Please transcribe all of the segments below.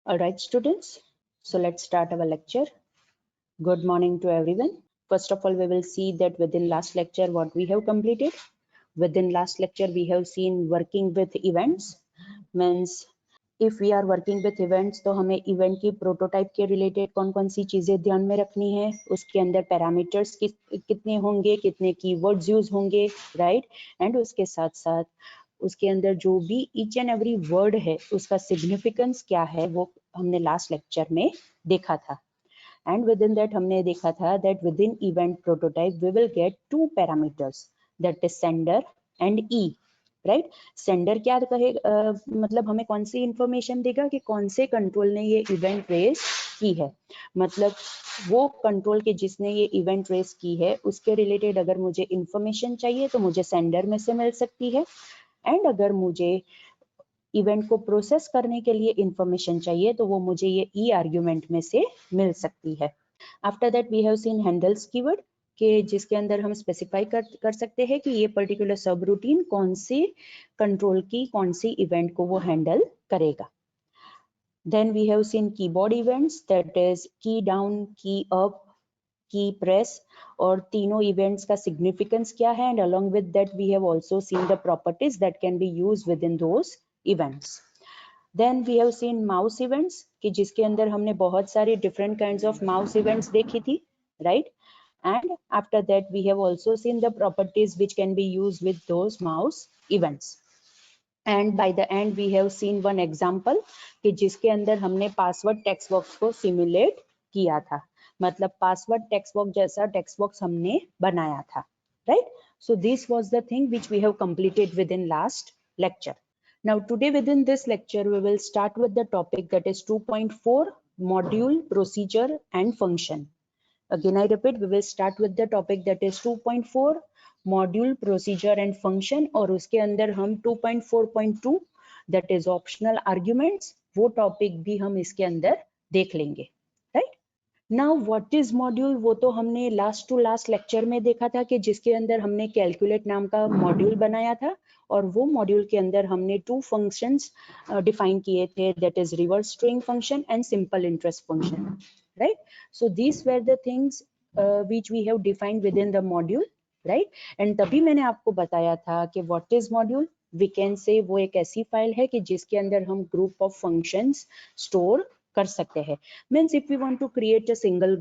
All right, students. So let's start our lecture. Good morning to everyone. First of all, we will see that within last lecture what we have completed. Within last lecture, we have seen working with events. Means if we are working with events, तो हमें event की prototype के related कौन-कौन सी चीजें ध्यान में रखनी है, उसके अंदर parameters कितने होंगे, कितने keywords use होंगे, right? And उसके साथ-साथ उसके अंदर जो भी each and every word है उसका significance क्या है वो हमने last lecture में देखा था. And within that हमने देखा था that within event prototype we will get two parameters, that is sender and E, right? Sender क्या कहेगा, मतलब हमें कौन सी इंफॉर्मेशन देगा कि कौन से कंट्रोल ने ये इवेंट रेस की है, मतलब वो कंट्रोल के जिसने ये इवेंट रेस की है उसके रिलेटेड अगर मुझे इंफॉर्मेशन चाहिए तो मुझे सेंडर में से मिल सकती है, एंड अगर मुझे इवेंट को प्रोसेस करने के लिए इंफॉर्मेशन चाहिए तो वो मुझे ये ई आर्ग्यूमेंट में से मिल सकती है. After that we have seen handles keyword के जिसके अंदर हम स्पेसिफाई कर सकते हैं कि ये पर्टिकुलर सब रूटीन कौन सी कंट्रोल की कौन सी इवेंट को वो हैंडल करेगा. Then we have seen keyboard events, that is key down, key up, key press, और तीनों इवेंट्स का सिग्निफिकेंस क्या है, and along with that we have also seen the properties that can be used with in those events. Then we have seen mouse events कि जिसके अंदर हमने बहुत सारे different kinds of mouse events देखी थी, right? And after that we have also seen the properties which can be used with those mouse events. And by the end we have seen one example कि जिसके अंदर हमने password text box को simulate किया था, मतलब password text box जैसा text box हमने बनाया था, right? So this was the thing which we have completed within last lecture. Now today within this lecture we will start with the topic that is 2.4 module, procedure and function. Again I repeat, we will start with the topic that is 2.4 module, procedure and function, और उसके अंदर हम 2.4.2 that is optional arguments वो topic भी हम इसके अंदर देख लेंगे, right? Now what is module, वो तो हमने last to last lecture में देखा था कि जिसके अंदर हमने calculate नाम का module बनाया था, और वो मॉड्यूल के अंदर हमने टू फंक्शंस डिफाइन किए थे, that is reverse string function and simple interest function, right? So these were the things which we have defined within the module, right? And तभी मैंने आपको बताया था कि what is module, we can say वो एक ऐसी file है कि जिसके अंदर हम ग्रुप ऑफ फंक्शंस स्टोर कर सकते हैं. Means if you want to create a single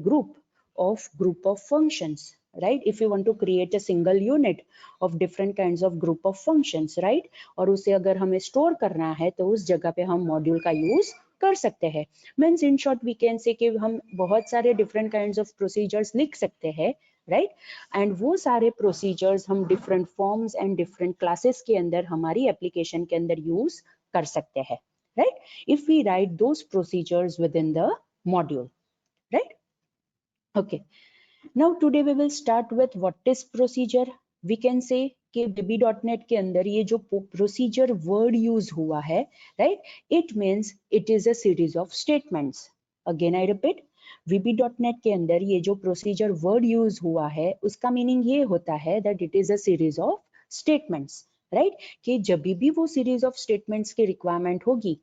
group of functions, right? If you want to create a single unit of different kinds of group of functions, right? और उसे अगर हमें store करना है तो उस जगह पे हम मॉड्यूल का यूज कर सकते हैं. Means in short we can say कि हम बहुत सारे डिफरेंट काइंड्स ऑफ प्रोसीजर्स लिख सकते हैं, राइट? एंड वो सारे प्रोसीजर्स हम different forms and different classes के अंदर हमारी एप्लीकेशन के अंदर यूज कर सकते हैं, right? If we write those procedures within the module, right? Okay. Now today we will start with what is procedure. We can say कि VB.NET के अंदर ये जो procedure word use हुआ है, right? It means it is a series of statements. Again I repeat, VB.NET के अंदर ये जो procedure word use हुआ है उसका meaning ये होता है that it is a series of statements, right? कि जब भी वो सीरीज ऑफ स्टेटमेंट्स की रिक्वायरमेंट होगी,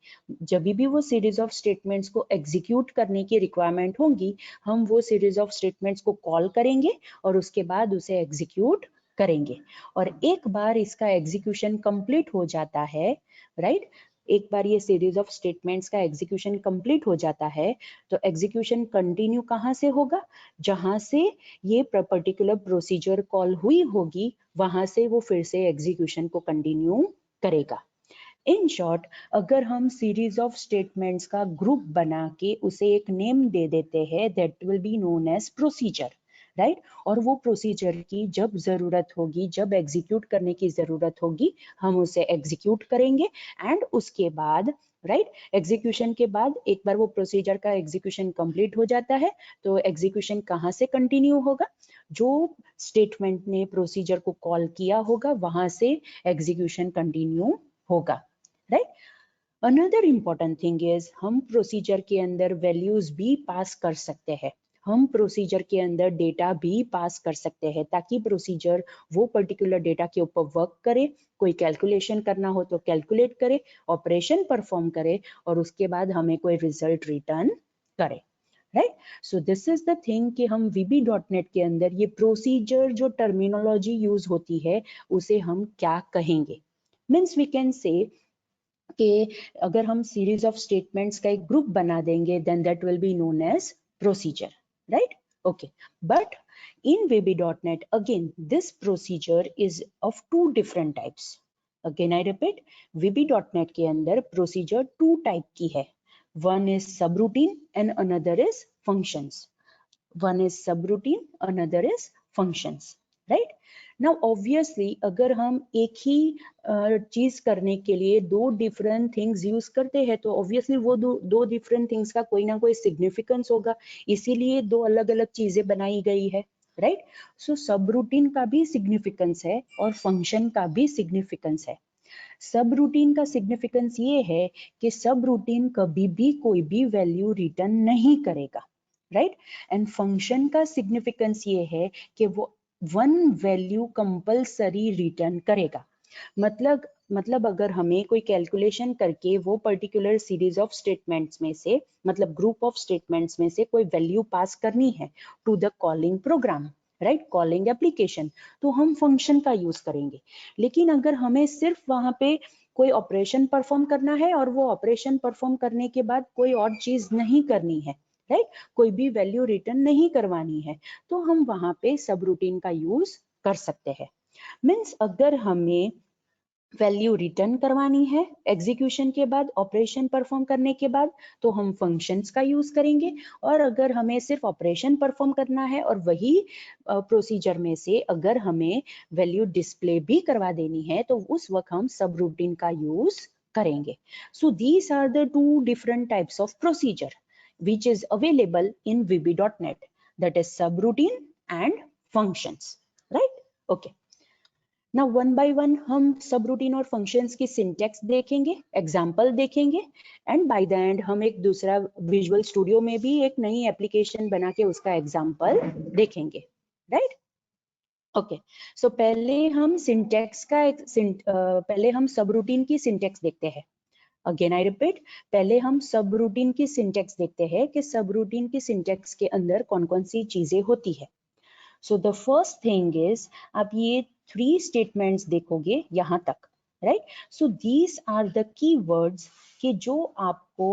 जब भी वो सीरीज ऑफ स्टेटमेंट्स को एग्जीक्यूट करने की रिक्वायरमेंट होगी, हम वो सीरीज ऑफ स्टेटमेंट्स को कॉल करेंगे और उसके बाद उसे एग्जीक्यूट करेंगे. और एक बार इसका एग्जीक्यूशन कंप्लीट हो जाता है, राइट? एक बार ये सीरीज ऑफ स्टेटमेंट्स का एग्जीक्यूशन कंप्लीट हो जाता है तो एग्जीक्यूशन कंटिन्यू कहाँ से होगा? जहां से ये पर्टिकुलर प्रोसीजर कॉल हुई होगी वहां से वो फिर से एग्जीक्यूशन को कंटिन्यू करेगा. इन शॉर्ट, अगर हम सीरीज ऑफ स्टेटमेंट्स का ग्रुप बना के उसे एक नेम दे देते हैं, that will be known as procedure, right? और वो प्रोसीजर की जब जरूरत होगी, जब एग्जीक्यूट करने की जरूरत होगी, हम उसे एग्जीक्यूट करेंगे. एंड उसके बाद, राइट, एग्जीक्यूशन के बाद एक बार वो प्रोसीजर का एग्जीक्यूशन कंप्लीट हो जाता है तो एग्जीक्यूशन कहाँ से कंटिन्यू होगा? जो स्टेटमेंट ने प्रोसीजर को कॉल किया होगा वहां से एग्जीक्यूशन कंटिन्यू होगा, right? Another important thing is हम प्रोसीजर के अंदर वैल्यूज भी पास कर सकते हैं. हम प्रोसीजर के अंदर डेटा भी पास कर सकते हैं ताकि प्रोसीजर वो पर्टिकुलर डेटा के ऊपर वर्क करे, कोई कैलकुलेशन करना हो तो कैलकुलेट करे, ऑपरेशन परफॉर्म करे और उसके बाद हमें कोई रिजल्ट रिटर्न करे, right. So this is the thing कि हम VB.NET के अंदर ये प्रोसीजर जो टर्मिनोलॉजी यूज होती है उसे हम क्या कहेंगे। मीन्स वी कैन से कि अगर हम सीरीज ऑफ स्टेटमेंट्स का एक ग्रुप बना देंगे then that will be known as procedure, right. Okay, but in VB.NET again this procedure is of two different types. Again I repeat, VB.NET के अंदर procedure two type की है. One is subroutine and another is functions. One is subroutine, another is functions, right? Now obviously अगर हम एक ही चीज करने के लिए दो डिफरेंट थिंग्स यूज करते हैं तो ऑब्वियसली वो दो डिफरेंट थिंग्स का कोई ना कोई सिग्निफिकेंस होगा, इसीलिए दो अलग अलग चीजें बनाई गई है, राइट। सो सब रूटीन का भी सिग्निफिकेंस है और फंक्शन का भी सिग्निफिकेंस है। सब रूटीन का सिग्निफिकेंस ये है कि सब रूटीन कभी भी कोई भी वैल्यू रिटर्न नहीं करेगा, राइट। एंड फंक्शन का सिग्निफिकेंस ये है कि वो वन वैल्यू कंपल्सरी रिटर्न करेगा। मतलब अगर हमें कोई कैलकुलेशन करके वो पर्टिकुलर सीरीज ऑफ स्टेटमेंट्स में से मतलब ग्रुप ऑफ स्टेटमेंट्स में से कोई वैल्यू पास करनी है to the calling program, right, calling application, तो हम फंक्शन का यूज करेंगे। लेकिन अगर हमें सिर्फ वहां पे कोई ऑपरेशन परफॉर्म करना है और वो ऑपरेशन परफॉर्म करने के बाद कोई और चीज नहीं करनी है, राइट, कोई भी वैल्यू रिटर्न नहीं करवानी है, तो हम वहां पे सब रूटीन का यूज कर सकते हैं। मीन्स अगर हमें वैल्यू रिटर्न करवानी है एग्जीक्यूशन के बाद, ऑपरेशन परफॉर्म करने के बाद, तो हम फंक्शंस का यूज करेंगे। और अगर हमें सिर्फ ऑपरेशन परफॉर्म करना है और वही प्रोसीजर में से अगर हमें वैल्यू डिस्प्ले भी करवा देनी है तो उस वक्त हम सब रूटीन का यूज करेंगे। So these are the two different types of procedure which is available in VB.NET, that is subroutine and functions, right? Okay. Now one by one हम subroutine और functions की syntax देखेंगे, example देखेंगे and by the end हम एक दूसरा Visual Studio में भी एक नई application बना के उसका example देखेंगे, right? ओके, सो पहले हम syntax का पहले हम subroutine की syntax देखते हैं। अगेन आई रिपीट, पहले हम सब रूटीन की सिंटेक्स देखते हैं कि सब रूटीन की सिंटेक्स के अंदर कौन कौन सी चीजें होती है। So the first thing is, आप ये 3 स्टेटमेंट्स देखोगे यहां तक, right. So these are the keywords कि जो आपको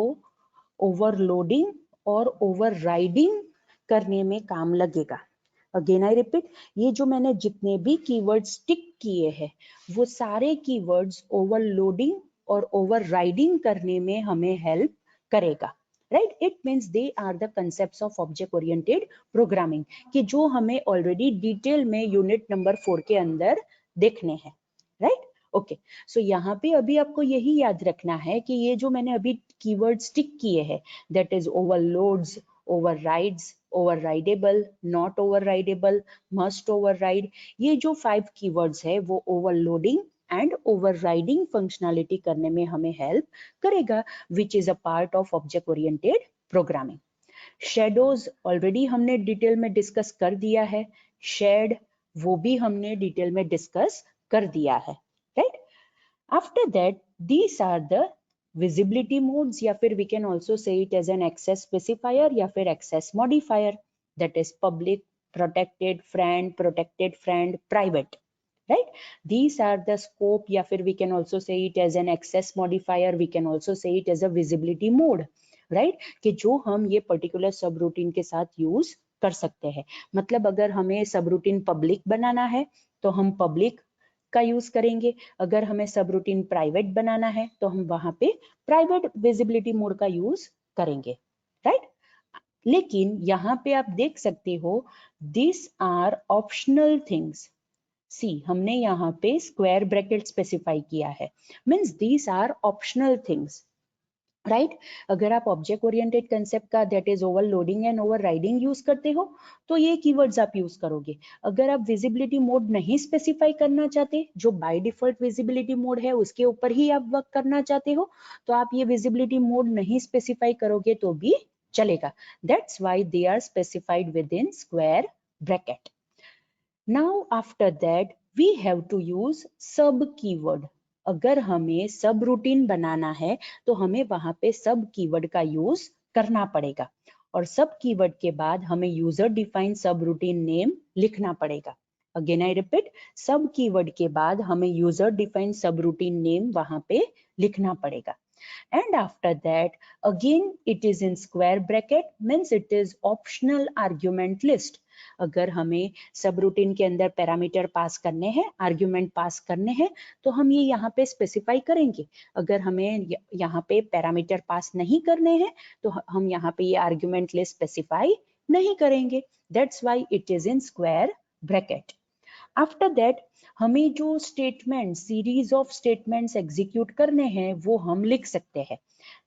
ओवरलोडिंग और ओवरराइडिंग करने में काम लगेगा। अगेन आई रिपीट, ये जो मैंने जितने भी कीवर्ड्स टिक किए हैं वो सारे कीवर्ड्स ओवरलोडिंग और ओवरराइडिंग करने में हमें हेल्प करेगा, right. It means they are the concepts of object oriented programming कि जो हमें ऑलरेडी डिटेल में यूनिट नंबर 4 के अंदर देखने हैं, राइट। ओके, सो यहाँ पे अभी आपको यही याद रखना है कि ये जो मैंने अभी कीवर्ड्स टिक किए हैं, that is overloads, overrides, overridable, not overridable, must override, ये जो 5 keywords है वो overloading and overriding functionality करने में हमें help करेगा, which is a part of object oriented programming. Shadows already हमने डिटेल में डिस्कस कर दिया है, shared वो भी हमने डिटेल में डिस्कस कर दिया है, right? After that, these are the visibility modes या फिर we can also say it as an access specifier या फिर access modifier, that is public, protected friend, private, right? These are the scope या फिर we can also say it as an access modifier, we can also say it as a visibility mode, right? कि जो हम ये particular subroutine के साथ use कर सकते हैं। मतलब अगर हमें subroutine public बनाना है तो हम public का यूज करेंगे, अगर हमें सब रूटीन प्राइवेट बनाना है तो हम वहां पे प्राइवेट विजिबिलिटी मोड का यूज करेंगे, राइट। लेकिन यहाँ पे आप देख सकते हो this are optional things. See, हमने यहाँ पे स्क्वायर ब्रैकेट स्पेसिफाई किया है, means this are optional things, right. अगर आप ऑब्जेक्ट ओरिएंटेड कंसेप्ट का that is overloading and overriding use करते हो तो ये कीवर्ड्स आप यूज करोगे। अगर आप विजिबिलिटी मोड नहीं स्पेसिफाई करना चाहते, जो बाय डिफॉल्ट विजिबिलिटी मोड है उसके ऊपर ही आप वर्क करना चाहते हो, तो आप ये विजिबिलिटी मोड नहीं स्पेसिफाई करोगे तो भी चलेगा. That's why they are specified within square bracket. Now after that we have to use sub keyword. अगर हमें सब रूटीन बनाना है तो हमें वहां पे सब कीवर्ड का यूज करना पड़ेगा, और सब कीवर्ड के बाद हमें यूजर डिफाइंड सब रूटीन नेम लिखना पड़ेगा. अगेन आई रिपीट, सब कीवर्ड के बाद हमें यूजर डिफाइंड सब रूटीन नेम वहां पे लिखना पड़ेगा. And after that again it is in square bracket, means it is optional argument list. अगर हमें सब रूटीन के अंदर पैरामीटर पास करने हैं, आर्ग्यूमेंट पास करने हैं, तो हम ये यहाँ पे स्पेसिफाई करेंगे. अगर हमें यहाँ पे पैरामीटर पास नहीं करने हैं तो हम यहाँ पे ये आर्ग्यूमेंट लिस्ट स्पेसिफाई नहीं करेंगे. That's why it is in square bracket. After that हमें जो statement, series of statements execute करने हैं वो हम लिख सकते हैं.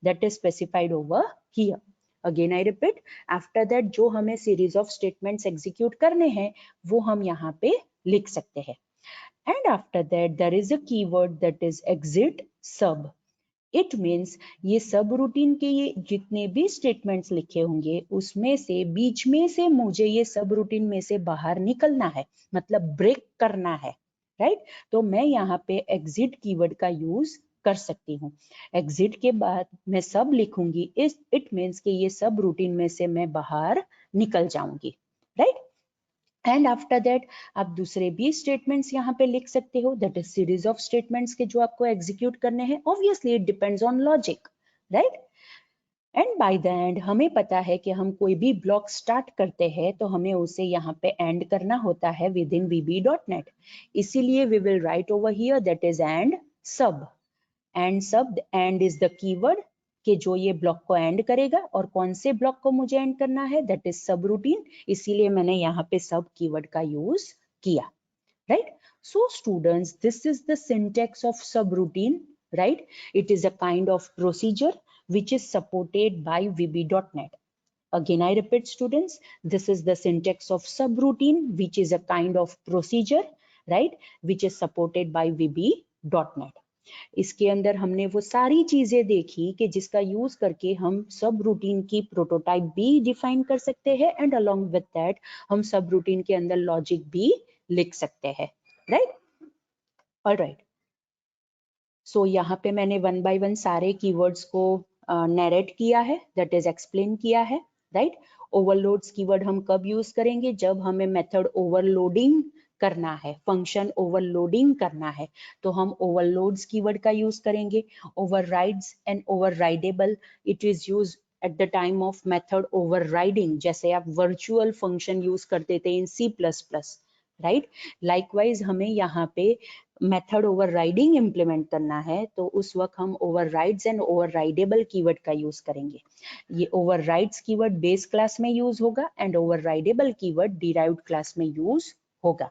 That is specified over here. Again I repeat, after that जो हमें सीरीज ऑफ स्टेटमेंट्स एग्जीक्यूट करने हैं वो हम यहाँ पे लिख सकते हैं. And after that there is a keyword that is exit sub. It means ये सब रूटीन के ये जितने भी स्टेटमेंट्स लिखे होंगे उसमें से बीच में से मुझे ये सब रूटीन में से बाहर निकलना है, मतलब ब्रेक करना है, राइट. तो मैं यहाँ पे एग्जिट कीवर्ड का यूज कर सकती हूँ. एग्जिट के बाद मैं सब लिखूंगी, इट मीन्स कि ये सब रूटीन में से मैं बाहर निकल जाऊंगी, राइट. एंड आफ्टर दैट आप दूसरे भी स्टेटमेंट्स यहाँ पे लिख सकते हो, that is series of statements के जो आपको एग्जीक्यूट करने हैं. Obviously it depends on logic, right. And by the and हमें पता है कि हम कोई भी ब्लॉक स्टार्ट करते हैं तो हमें उसे यहाँ पे एंड करना होता है विद इन vb.net. इसीलिए we will write over here that is end sub. End sub, end is the keyword कि जो ये ब्लॉक को एंड करेगा, और कौन से ब्लॉक को मुझे एंड करना है, दैट इज सब रूटीन. इसीलिए मैंने यहाँ पे सब कीवर्ड का यूज किया, right. So students, this is the syntax of subroutine, right. It is a kind of procedure which is supported by vb.net. Again I repeat students, this is the syntax of subroutine which is a kind of procedure, right, which is supported by vb.net. इसके अंदर हमने वो सारी चीजें देखी कि जिसका use करके हम सब रूटीन की प्रोटोटाइप भी डिफाइन कर सकते हैं, एंड अलोंग विद दैट हम सब रूटीन के अंदर लॉजिक भी लिख सकते हैं, राइट. ऑलराइट, सो यहाँ पे मैंने वन बाय वन सारे कीवर्ड्स को नरेट किया है, दैट इज एक्सप्लेन किया है, राइट. ओवरलोड्स कीवर्ड हम कब यूज करेंगे, जब हमें मेथड ओवरलोडिंग करना है, फंक्शन ओवरलोडिंग करना है, तो हम ओवरलोड्स कीवर्ड का यूज करेंगे. Overrides and overridable, it is use at the time of method overriding, जैसे आप वर्चुअल फंक्शन यूज करते थे इन C++, राइट. लाइकवाइज हमें यहाँ पे मेथड ओवरराइडिंग इंप्लीमेंट करना है तो उस वक्त हम ओवरराइड्स एंड ओवरराइडेबल कीवर्ड का यूज करेंगे. ये ओवरराइड्स कीवर्ड बेस क्लास में यूज होगा एंड ओवरराइडेबल कीवर्ड डिराइव्ड क्लास में यूज होगा,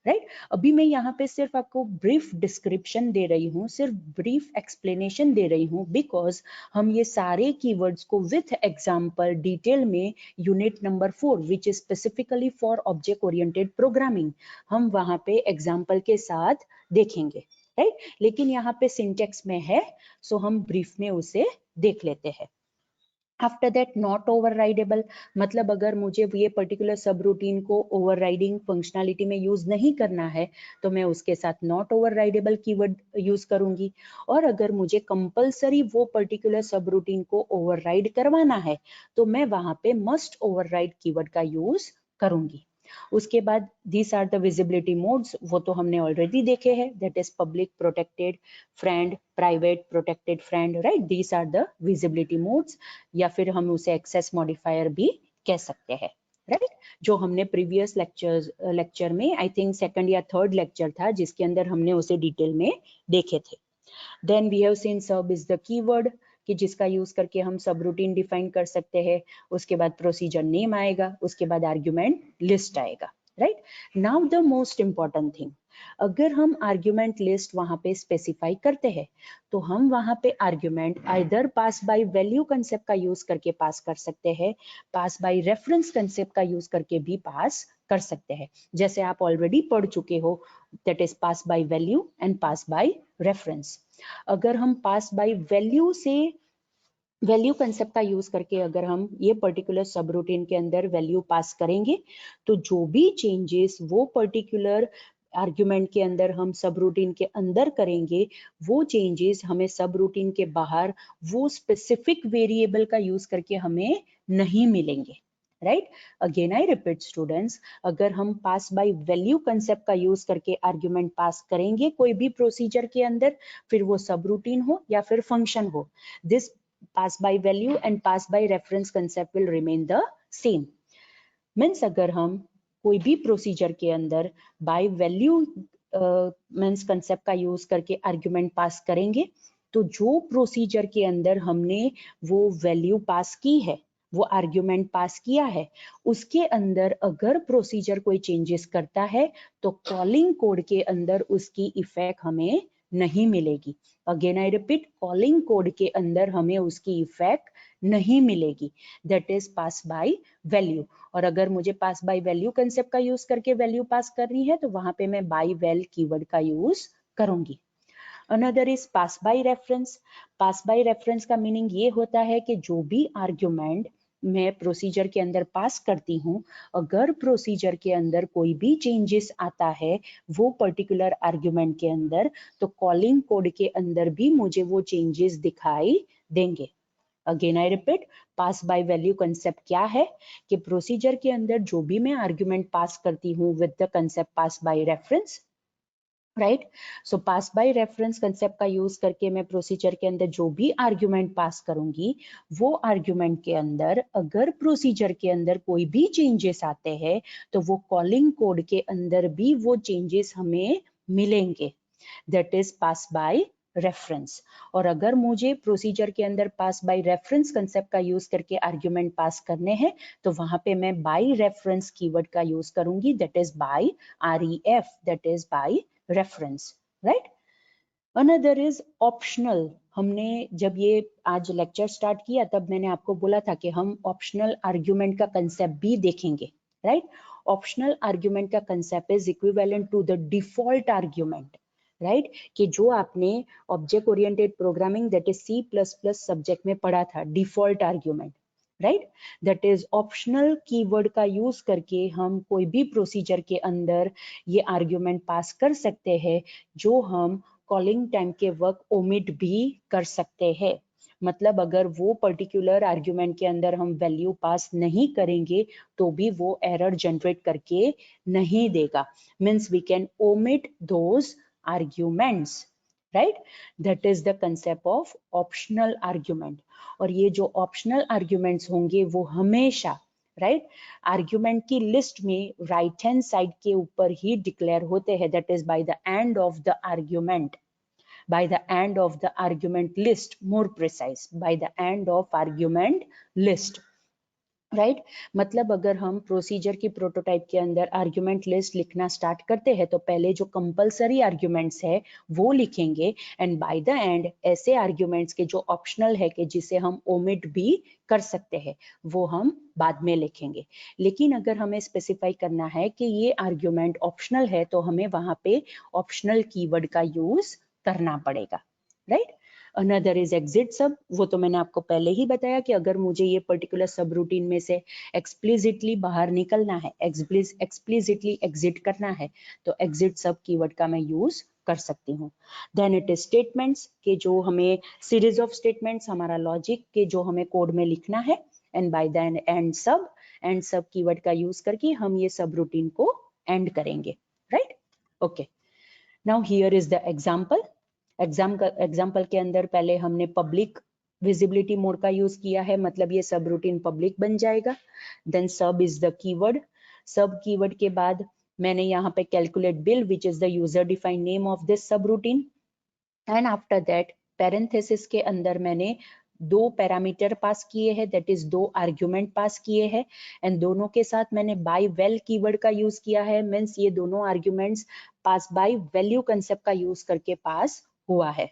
राइट. अभी मैं यहाँ पे सिर्फ आपको ब्रीफ डिस्क्रिप्शन दे रही हूँ, सिर्फ ब्रीफ एक्सप्लेनेशन दे रही हूँ, बिकॉज हम ये सारे कीवर्ड्स को विथ एग्जाम्पल डिटेल में unit number 4 which is specifically for object oriented programming, हम वहां पे एग्जाम्पल के साथ देखेंगे, राइट. लेकिन यहाँ पे सिंटेक्स में है, सो हम ब्रीफ में उसे देख लेते हैं. आफ्टर दैट नॉट ओवरराइडेबल, मतलब अगर मुझे ये पर्टिकुलर सब रूटीन को ओवरराइडिंग फंक्शनैलिटी में यूज नहीं करना है तो मैं उसके साथ नॉट ओवरराइडेबल कीवर्ड यूज करूंगी. और अगर मुझे कंपलसरी वो पर्टिकुलर सब रूटीन को ओवरराइड करवाना है तो मैं वहां पे मस्ट ओवरराइड कीवर्ड का यूज करूंगी. उसके बाद these are the visibility modes, वो तो हमने ऑलरेडी देखे हैं, that is public, protected, friend, private, protected friend, right. These are the visibility modes, या फिर हम उसे access modifier भी कह सकते हैं, राइट. जो हमने प्रीवियस लेक्चर में, आई थिंक सेकंड या थर्ड लेक्चर था जिसके अंदर हमने उसे डिटेल में देखे थे. देन वी हैव सीन सब इज द कीवर्ड कि जिसका यूज करके हम सब रूटीन डिफाइन कर सकते हैं. उसके बाद प्रोसीजर नेम आएगा, उसके बाद आर्ग्यूमेंट लिस्ट आएगा, right. Now the most important thing, अगर हम आर्ग्यूमेंट लिस्ट वहां पे स्पेसिफाई करते हैं तो हम वहां पे argument either pass by value concept का यूज करके पास कर सकते हैं, पास बाय रेफरेंस कंसेप्ट का यूज करके भी पास कर सकते हैं, जैसे आप ऑलरेडी पढ़ चुके हो, that is pass by value and pass by reference. अगर हम पास बाय वैल्यू से वैल्यू कंसेप्ट का यूज करके अगर हम ये पर्टिकुलर सब रूटीन के अंदर वैल्यू पास करेंगे तो जो भी चेंजेस वो पर्टिकुलर आर्ग्यूमेंट के अंदर हम सब रूटीन के अंदर करेंगे, वो चेंजेस हमें सब रूटीन के बाहर वो स्पेसिफिक वेरिएबल का यूज करके हमें नहीं मिलेंगे। Right, again I repeat students, अगर हम पास बाय वैल्यू कंसेप्ट का यूज करके आर्ग्यूमेंट पास करेंगे कोई भी प्रोसीजर के अंदर, फिर वो सब रूटीन हो या फिर फंक्शन हो, this pass by value and pass by reference concept will remain the same. Means अगर हम कोई भी प्रोसीजर के अंदर बाय वैल्यू मीन्स कंसेप्ट का यूज करके आर्ग्यूमेंट पास करेंगे तो जो प्रोसीजर के अंदर हमने वो वैल्यू पास की है, वो आर्ग्यूमेंट पास किया है, उसके अंदर अगर प्रोसीजर कोई चेंजेस करता है तो कॉलिंग कोड के अंदर उसकी इफेक्ट हमें नहीं मिलेगी। Again I repeat, calling code के अंदर हमें उसकी इफेक्ट नहीं मिलेगी, that is pass by value. और अगर मुझे पास बाय वैल्यू कंसेप्ट का यूज करके वैल्यू पास करनी है तो वहां पे मैं बाय वैल कीवर्ड का यूज करूंगी। Another is pass by reference. Pass by reference का मीनिंग ये होता है कि जो भी आर्ग्यूमेंट मैं प्रोसीजर के अंदर पास करती हूँ, अगर प्रोसीजर के अंदर कोई भी चेंजेस आता है वो पर्टिकुलर आर्ग्यूमेंट के अंदर, तो कॉलिंग कोड के अंदर भी मुझे वो चेंजेस दिखाई देंगे। Again I repeat, pass by value concept क्या है कि प्रोसीजर के अंदर जो भी मैं आर्ग्यूमेंट पास करती हूँ with the concept pass by reference, right. So pass by reference concept का यूज करके मैं प्रोसीजर के अंदर जो भी आर्ग्यूमेंट पास करूंगी, वो आर्ग्यूमेंट के अंदर अगर प्रोसीजर के अंदर कोई भी चेंजेस आते हैं तो वो कॉलिंग कोड के अंदर भी वो चेंजेस हमें मिलेंगे, that is pass by reference. और अगर मुझे प्रोसीजर के अंदर पास बाय रेफरेंस कंसेप्ट का यूज करके आर्ग्यूमेंट पास करने हैं तो वहां पे मैं बाय रेफरेंस कीवर्ड का यूज करूंगी, that is bye REF, that is by reference, right. Another is optional. हमने जब ये आज लेक्चर स्टार्ट किया तब मैंने आपको बोला था कि हम ऑप्शनल आर्ग्यूमेंट का कंसेप्ट भी देखेंगे, राइट। ऑप्शनल आर्ग्यूमेंट का concept is equivalent to the default argument, right, कि जो आपने object oriented programming that is C++ subject में पढ़ा था, default argument, right. That is optional keyword का यूज करके हम कोई भी प्रोसीजर के अंदर ये आर्ग्यूमेंट पास कर सकते हैं जो हम कॉलिंग टाइम के वक्त ओमिट भी कर सकते हैं। मतलब अगर वो पर्टिकुलर आर्ग्यूमेंट के अंदर हम वैल्यू पास नहीं करेंगे तो भी वो एरर जनरेट करके नहीं देगा, means we can omit those arguments, right. That is the concept of optional argument. और ये जो ऑप्शनल आर्ग्यूमेंट्स होंगे वो हमेशा, राइट, आर्ग्यूमेंट की लिस्ट में राइट हैंड साइड के ऊपर ही डिक्लेयर होते हैं, that is by the end of the argument, by the end of the argument list, more precise, by the end of argument list, right. मतलब अगर हम प्रोसीजर की प्रोटोटाइप के अंदर आर्ग्यूमेंट लिस्ट लिखना स्टार्ट करते हैं तो पहले जो कंपलसरी आर्ग्यूमेंट्स है वो लिखेंगे एंड बाय द एंड ऐसे आर्ग्यूमेंट्स के जो ऑप्शनल है कि जिसे हम ओमिट भी कर सकते हैं वो हम बाद में लिखेंगे। लेकिन अगर हमें स्पेसिफाई करना है कि ये आर्ग्यूमेंट ऑप्शनल है तो हमें वहां पे ऑप्शनल कीवर्ड का यूज करना पड़ेगा, राइट। अनदर इज एग्जिट सब। वो तो मैंने आपको पहले ही बताया कि अगर मुझे ये पर्टिकुलर सब रूटीन में से एक्सप्लिसिटली बाहर निकलना है, एक्सप्लिसिटली एग्जिट करना है, तो एग्जिट सब कीवर्ड का मैं यूज कर सकती हूँ। देन इट इज स्टेटमेंट्स के जो हमें सीरीज ऑफ स्टेटमेंट्स हमारा लॉजिक के जो हमें कोड में लिखना है, एंड बाय द एंड सब कीवर्ड का यूज करके हम ये सब रूटीन को एंड करेंगे, right. Okay, now here is the example. Example के अंदर पहले हमने पब्लिक विजिबिलिटी मोड का यूज किया है, मतलब ये सब रूटीन पब्लिक बन जाएगा। Then sub is the keyword. Sub keyword के बाद मैंने यहाँ पे calculate bill which is the user defined name of this सब routine, and after that parenthesis के अंदर मैंने दो पैरामीटर पास किए हैं, दैट इज दो आर्ग्यूमेंट पास किए हैं, एंड दोनों के साथ मैंने बाय वेल कीवर्ड का यूज किया है, मींस ये दोनों arguments pass by value concept का यूज करके पास हुआ है।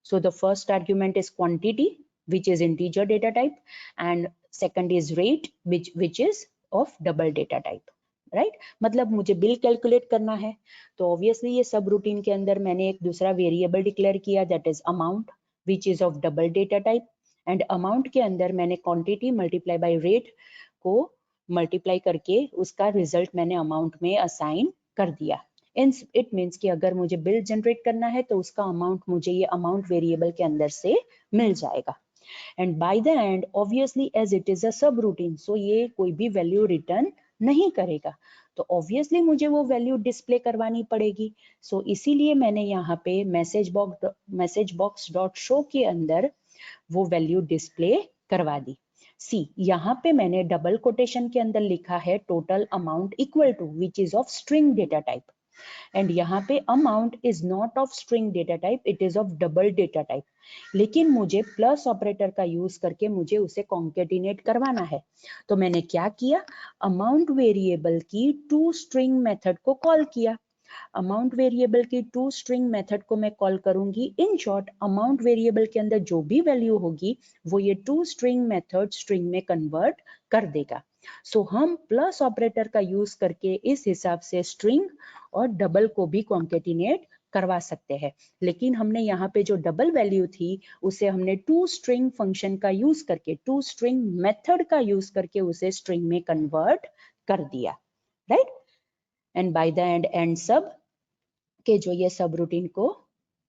So the first argument is quantity, which is integer data type, and second is rate, which is of double data type, right? मतलब मुझे बिल कैलकुलेट करना है तो ऑब्वियसली ये सब रूटीन के अंदर मैंने एक दूसरा वेरिएबल डिक्लेयर किया, that is amount, which is of double data type, and amount के अंदर मैंने क्वांटिटी मल्टीप्लाई बाय रेट को मल्टीप्लाई करके उसका रिजल्ट मैंने अमाउंट में असाइन कर दिया। इट मीन्स कि अगर मुझे बिल जनरेट करना है तो उसका अमाउंट मुझे ये अमाउंट वेरिएबल के अंदर से मिल जाएगा। And by the end obviously as it is a सब रूटीन, सो ये कोई भी वैल्यू रिटर्न नहीं करेगा, तो ऑब्वियसली मुझे वो वैल्यू डिस्प्ले करवानी पड़ेगी। सो इसीलिए मैंने यहाँ पे मैसेज बॉक्स डॉट शो के अंदर वो वैल्यू डिस्प्ले करवा दी। सी यहाँ पे मैंने डबल कोटेशन के अंदर लिखा है total amount equal to which is of string data type, and यहाँ पे amount is not of string data type, it is of double data type. लेकिन मुझे प्लस ऑपरेटर का यूज करके मुझे उसे कॉन्केटिनेट करवाना है, तो मैंने क्या किया, अमाउंट वेरिएबल की टू स्ट्रिंग मेथड को कॉल किया। अमाउंट वेरिएबल की टू स्ट्रिंग मेथड को मैं कॉल करूंगी। इन शॉर्ट अमाउंट वेरिएबल के अंदर जो भी वैल्यू होगी वो ये टू स्ट्रिंग मेथड स्ट्रिंग में कन्वर्ट कर देगा। सो हम प्लस ऑपरेटर का यूज करके इस हिसाब से स्ट्रिंग और डबल को भी कॉन्केटिनेट करवा सकते हैं, लेकिन हमने यहाँ पे जो डबल वैल्यू थी उसे हमने टू स्ट्रिंग फंक्शन का यूज करके, टू स्ट्रिंग मेथड का यूज करके उसे स्ट्रिंग में कन्वर्ट कर दिया, right. And by the and सब के जो ये सब रूटीन को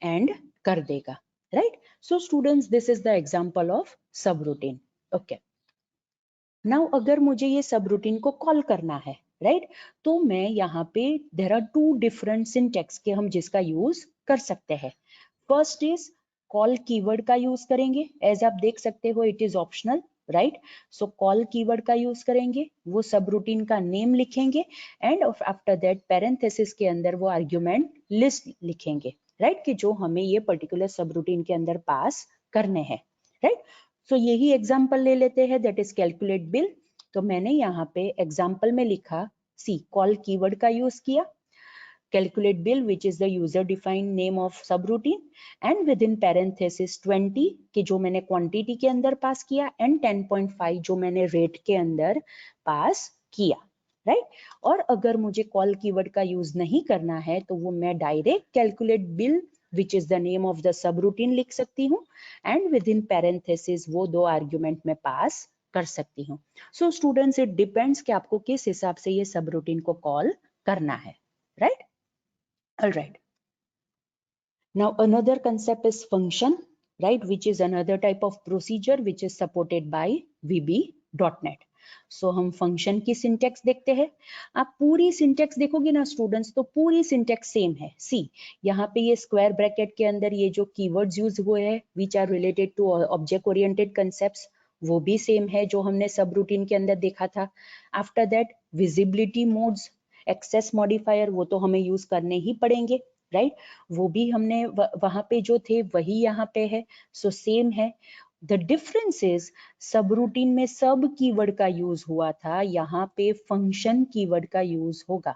एंड कर देगा, right. So students this is the example of सब रूटीन। ओके, नाउ अगर मुझे ये सब रूटीन को कॉल करना है, राइट, तो मैं यहाँ पे there are two different syntax के हम जिसका यूज कर सकते हैं। फर्स्ट इज कॉल कीवर्ड का यूज करेंगे, एज आप देख सकते हो it is optional, right. So call keyword का यूज करेंगे, वो सब रूटीन का नेम लिखेंगे एंड आफ्टर दैट पैरेंथेसिस के अंदर वो आर्ग्यूमेंट लिस्ट लिखेंगे, राइट, कि जो हमें ये पर्टिकुलर सब रूटीन के अंदर पास करने हैं, राइट। सो यही एग्जांपल ले लेते हैं, दैट इज कैलकुलेट बिल। तो मैंने यहाँ पे एग्जांपल में लिखा सी कॉल कीवर्ड का यूज किया, calculate bill which is the user defined name of subroutine and within parenthesis 20 कि जो मैंने quantity के अंदर पास किया and 10.5 जो मैंने rate के अंदर पास किया, राइट। और अगर मुझे कॉल कीवर्ड का यूज नहीं करना है तो वो मैं direct calculate bill which is the name of the sub routine लिख सकती हूँ एंड विद इन पैरेंथेसिस वो दो आर्ग्यूमेंट में पास कर सकती हूँ। सो स्टूडेंट्स इट डिपेंड्स कि आपको किस हिसाब से ये सब रूटीन को कॉल करना है, right. All right. Now another concept is function, right, which is another type of procedure which is supported by VB.NET. So हम function की syntax देखते हैं। आप पूरी syntax देखोगे ना स्टूडेंट्स तो पूरी syntax सेम है। सी यहाँ पे ये स्क्वायर ब्रैकेट के अंदर ये जो keywords यूज हुए हैं which are related to object oriented concepts वो भी सेम है जो हमने सब रूटीन के अंदर देखा था। After that visibility modes, access modifier वो तो हमें यूज करने ही पड़ेंगे, राइट, वो भी हमने वहां पे जो थे वही यहाँ पे है, सो सेम है। द डिफरेंस इज सब रूटीन में सब कीवर्ड का यूज हुआ था, यहाँ पे फंक्शन कीवर्ड का यूज होगा।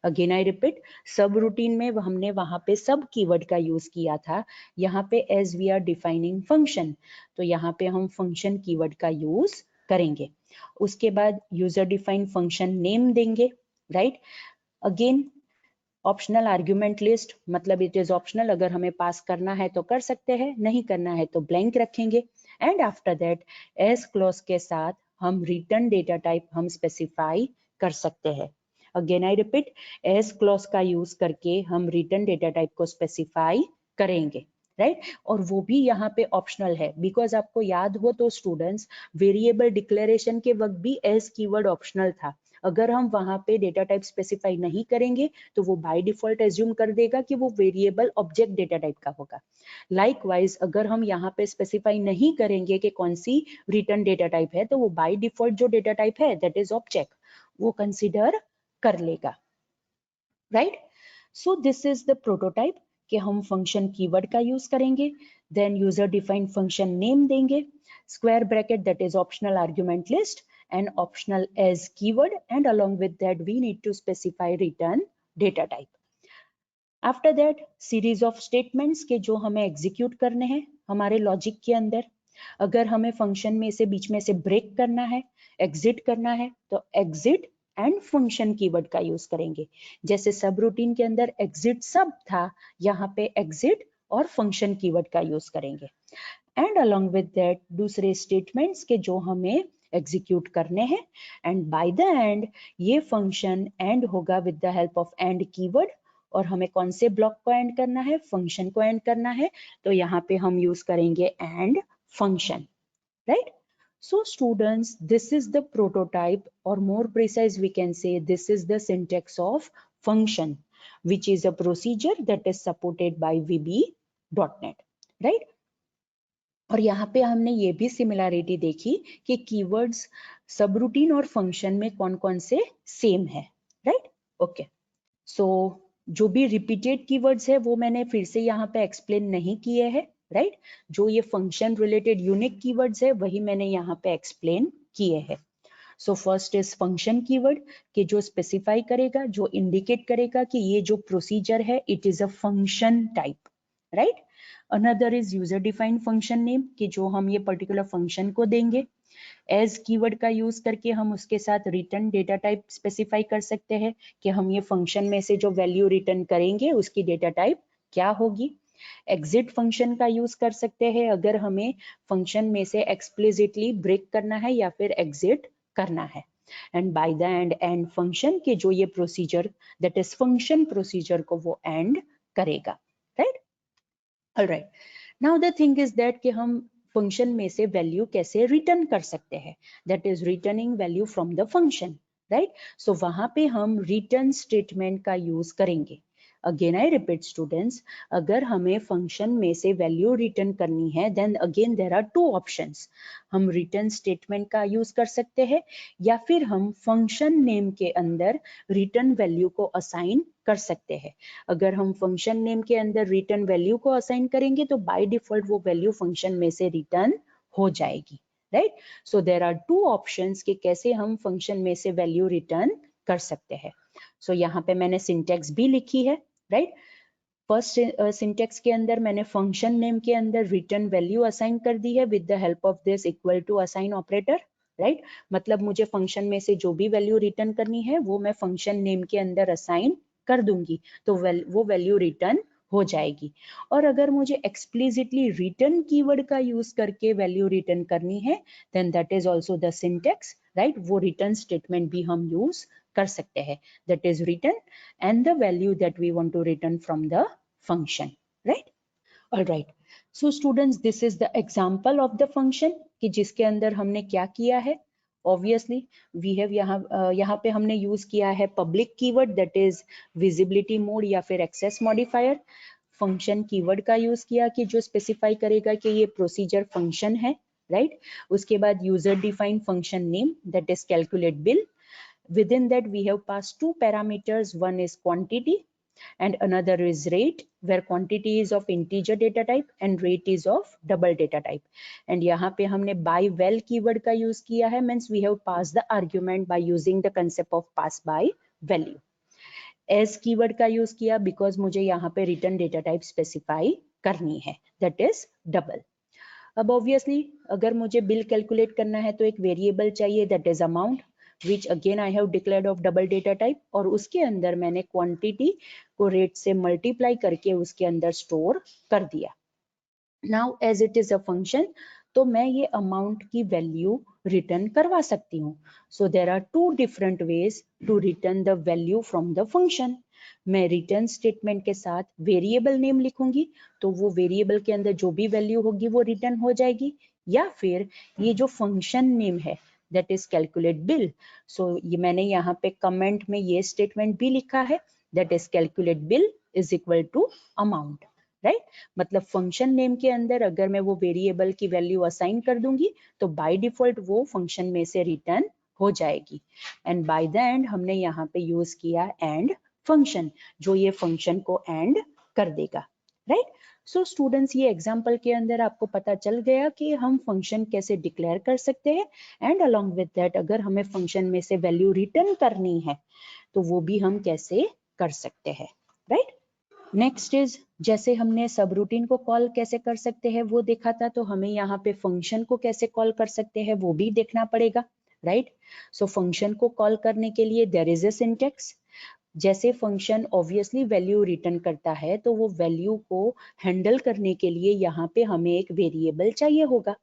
अगेन आई रिपीट, सब रूटीन में हमने वहां पे सब कीवर्ड का यूज किया था, यहाँ पे as we are defining function तो यहाँ पे हम फंक्शन कीवर्ड का यूज करेंगे। उसके बाद यूजर डिफाइंड फंक्शन नेम देंगे, right. Again optional argument list, मतलब इट इज ऑप्शनल, अगर हमें पास करना है तो कर सकते हैं, नहीं करना है तो ब्लैंक रखेंगे। And after that as clause के साथ हम रिटर्न डेटा टाइप हम स्पेसिफाई कर सकते हैं। Again I repeat, as clause का यूज करके हम रिटर्न डेटा टाइप को स्पेसिफाई करेंगे, राइट और वो भी यहाँ पे ऑप्शनल है, बिकॉज आपको याद हो तो स्टूडेंट्स वेरिएबल डिक्लेरेशन के वक्त भी एज कीवर्ड ऑप्शनल था। अगर हम वहां पे डेटा टाइप स्पेसिफाई नहीं करेंगे तो वो बाय डिफॉल्ट एज्यूम कर देगा कि वो वेरिएबल ऑब्जेक्ट डेटा टाइप का होगा। लाइकवाइज अगर हम यहाँ पे स्पेसिफाई नहीं करेंगे कि कौन सी रिटर्न डेटा टाइप है तो वो बाय डिफॉल्ट जो डेटा टाइप है दैट इज ऑब्जेक्ट वो कंसिडर कर लेगा, right. So this is the prototype कि हम फंक्शन कीवर्ड का यूज करेंगे, then user defined function name देंगे, square bracket that is optional argument list and optional as keyword and along with that we need to specify return data type. After that series of statements के जो हमें execute करने हैं हमारे logic के अंदर। अगर हमें function में से बीच में से break करना है, exit करना है तो exit and function keyword का यूज करेंगे। जैसे सब रूटीन के अंदर exit सब था, यहाँ पे exit और function keyword का यूज करेंगे। एंड अलॉन्ग विद दैट दूसरे स्टेटमेंट्स के जो हमें एग्जीक्यूट करने हैं, एंड बाय द एंड ये फंक्शन एंड होगा with the help of and keyword. और हमें कौन से ब्लॉक को एंड करना है, फंक्शन को एंड करना है, तो यहाँ पे हम यूज करेंगे and function, right. So students, this is the prototype, or more precise we can say this is the syntax of function, which is a procedure that is supported by VB.NET, right? और यहाँ पे हमने ये भी similarity देखी कि keywords subroutine और function में कौन कौन से सेम है, राइट। ओके, सो जो भी रिपीटेड कीवर्ड्स है वो मैंने फिर से यहाँ पे एक्सप्लेन नहीं किए हैं, राइट। जो ये फंक्शन रिलेटेड यूनिक कीवर्ड्स है वही मैंने यहाँ पे एक्सप्लेन किए हैं। So first is function keyword कि जो स्पेसिफाई करेगा, जो इंडिकेट करेगा कि ये जो प्रोसीजर है it is a function type, right. Another is user defined function name कि जो हम ये पर्टिकुलर फंक्शन को देंगे। एज कीवर्ड का यूज करके हम उसके साथ रिटर्न डेटा टाइप स्पेसिफाई कर सकते हैं कि हम ये फंक्शन में से जो वैल्यू रिटर्न करेंगे उसकी डेटा टाइप क्या होगी। एग्जिट फंक्शन का यूज कर सकते हैं अगर हमें फंक्शन में से एक्सप्लिसिटली ब्रेक करना है या फिर एग्जिट करना है। And by the and function के जो ये procedure that is function procedure को वो एंड करेगा, right. Alright, now the thing is that कि हम फंक्शन में से वैल्यू कैसे रिटर्न कर सकते हैं, that is returning value from the function, right. So वहां पे हम रिटर्न स्टेटमेंट का यूज करेंगे। अगेन आई रिपीट स्टूडेंट्स, अगर हमें फंक्शन में से वैल्यू रिटर्न करनी है then again there are two options. हम रिटर्न स्टेटमेंट का यूज कर सकते हैं या फिर हम फंक्शन नेम के अंदर रिटर्न वैल्यू को असाइन कर सकते हैं। अगर हम फंक्शन नेम के अंदर रिटर्न वैल्यू को असाइन करेंगे तो बाय डिफॉल्ट वो वैल्यू फंक्शन में से रिटर्न हो जाएगी, right. So there are two options कि कैसे हम फंक्शन में से वैल्यू रिटर्न कर सकते हैं। सो यहाँ पे मैंने सिंटेक्स भी लिखी है, राइट। फर्स्ट सिंटेक्स के अंदर मैंने फंक्शन नेम के अंदर रिटर्न वैल्यू असाइन कर दी है with the help of this equal to assign operator, right. मतलब मुझे फंक्शन में से जो भी वैल्यू रिटर्न करनी है वो मैं फंक्शन नेम के अंदर असाइन कर दूंगी तो वो वैल्यू रिटर्न हो जाएगी। और अगर मुझे एक्सप्लिसिटली रिटर्न कीवर्ड का यूज करके वैल्यू रिटर्न करनी है then that is also the syntax, right. वो रिटर्न स्टेटमेंट भी हम यूज कर सकते हैं, that is return and the value that we want to return from the function, right? All right, so students this is the example of the function कि जिसके अंदर हमने क्या किया है। Obviously we have यहाँ पे हमने यूज किया है public keyword that is visibility mode या फिर एक्सेस मॉडिफायर। फंक्शन कीवर्ड का यूज किया कि जो स्पेसिफाई करेगा कि ये प्रोसीजर फंक्शन है, राइट। उसके बाद user defined function name that is calculate bill. Within that we have passed two parameters, one is quantity and another is rate, where quantity is of integer data type and rate is of double data type. And यहाँ पे हमने by val keyword का use किया है, means we have passed the argument by using the concept of pass by value. As keyword का use किया because मुझे यहाँ पे return data type specify करनी है, that is double. अब obviously अगर मुझे bill calculate करना है तो एक variable चाहिए that is amount, which again I have declared of double data type, और उसके अंदर मैंने quantity को rate से multiply करके उसके अंदर store कर दिया। Now as it is a function तो मैं ये amount की value return करवा सकती हूँ। So there are two different ways to return the value from the function. मैं रिटर्न स्टेटमेंट के साथ वेरिएबल नेम लिखूंगी तो वो वेरिएबल के अंदर जो भी वैल्यू होगी वो रिटर्न हो जाएगी, या फिर ये जो फंक्शन नेम है दैट इज कैलकुलेट बिल। सो ये मैंने यहाँ पे कमेंट में ये स्टेटमेंट भी लिखा है that is calculate bill is equal to amount, right. मतलब फंक्शन नेम के अंदर अगर मैं वो वेरिएबल की वैल्यू असाइन कर दूंगी तो बाय डिफॉल्ट वो फंक्शन में से रिटर्न हो जाएगी। एंड बाय द एंड हमने यहाँ पे यूज किया एंड फंक्शन जो ये फंक्शन को एंड कर देगा, राइट। सो स्टूडेंट्स ये एग्जांपल के अंदर आपको पता चल गया कि हम फंक्शन कैसे डिक्लेयर कर सकते हैं एंड अलोंग विद दैट अगर हमें फंक्शन में से वैल्यू रिटर्न करनी है तो वो भी हम कैसे कर सकते हैं, राइट। नेक्स्ट इज जैसे हमने सब रूटीन को कॉल कैसे कर सकते हैं वो देखा था, तो हमें यहाँ पे फंक्शन को कैसे कॉल कर सकते हैं वो भी देखना पड़ेगा, राइट। सो फंक्शन को कॉल करने के लिए देयर इज अ सिंटेक्स। जैसे फंक्शन ऑब्वियसली वैल्यू रिटर्न करता है, तो वो वैल्यू को हैंडल करने के लिए यहाँ पे हमें एक वेरिएबल चाहिए होगा,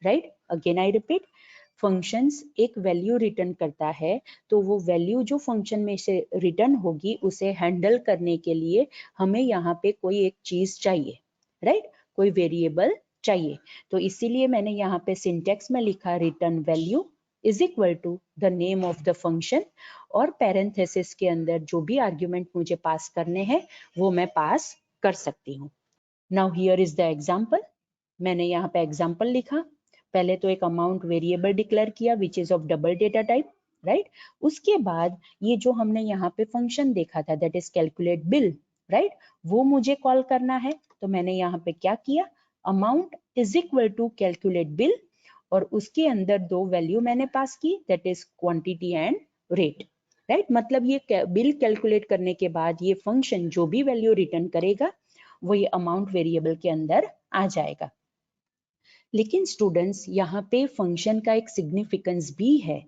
right. Again I repeat, functions एक वैल्यू रिटर्न करता है, तो वो वैल्यू जो फंक्शन में से रिटर्न होगी उसे हैंडल करने के लिए हमें यहाँ पे कोई एक चीज चाहिए, राइट, कोई वेरिएबल चाहिए। तो इसीलिए मैंने यहाँ पे सिंटेक्स में लिखा return value is equal to the name of the function, और पैरेंथेसिस के अंदर जो भी आर्ग्यूमेंट मुझे पास करने हैं वो मैं पास कर सकती हूँ। Now here is the example. मैंने यहाँ पे एग्जाम्पल लिखा। पहले तो एक अमाउंट वेरिएबल डिक्लेयर किया which is of double data type, right. उसके बाद ये जो हमने यहाँ पे फंक्शन देखा था that is calculate bill, right, वो मुझे कॉल करना है। तो मैंने यहाँ पे क्या किया, amount is equal to calculate bill, और उसके अंदर दो वैल्यू मैंने पास की that is quantity and rate, right. मतलब ये बिल कैलकुलेट करने के बाद ये फंक्शन जो भी वैल्यू रिटर्न करेगा वो ये अमाउंट वेरिएबल के अंदर आ जाएगा। लेकिन स्टूडेंट्स यहाँ पे फंक्शन का एक सिग्निफिकेंस भी है।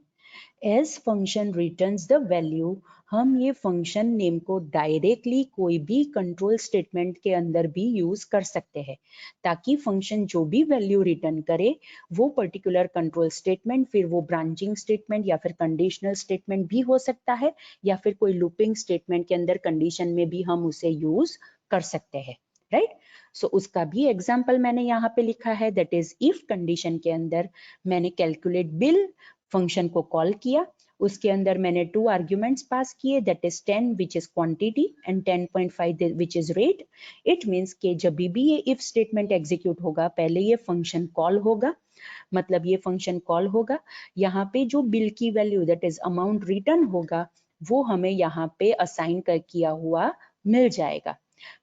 As function returns the value, हम ये फंक्शन नेम को डायरेक्टली कोई भी कंट्रोल स्टेटमेंट के अंदर भी यूज कर सकते हैं, ताकि फंक्शन जो भी वैल्यू रिटर्न करे वो पर्टिकुलर कंट्रोल स्टेटमेंट, फिर वो ब्रांचिंग स्टेटमेंट या फिर कंडीशनल स्टेटमेंट भी हो सकता है, या फिर कोई लूपिंग स्टेटमेंट के अंदर कंडीशन में भी हम उसे यूज कर सकते हैं, राइट। सो उसका भी एग्जाम्पल मैंने यहाँ पे लिखा है दैट इज इफ कंडीशन के अंदर मैंने कैलकुलेट बिल फंक्शन को कॉल किया, उसके अंदर मैंने टू आर्ग्यूमेंट्स पास किए that is 10 which is quantity and 10.5 which is rate. It means कि जब भी ये इफ स्टेटमेंट एग्जीक्यूट होगा पहले ये फंक्शन कॉल होगा, मतलब ये फंक्शन कॉल होगा, यहाँ पे जो बिल की value that is amount return होगा वो हमें यहाँ पे असाइन कर किया हुआ मिल जाएगा।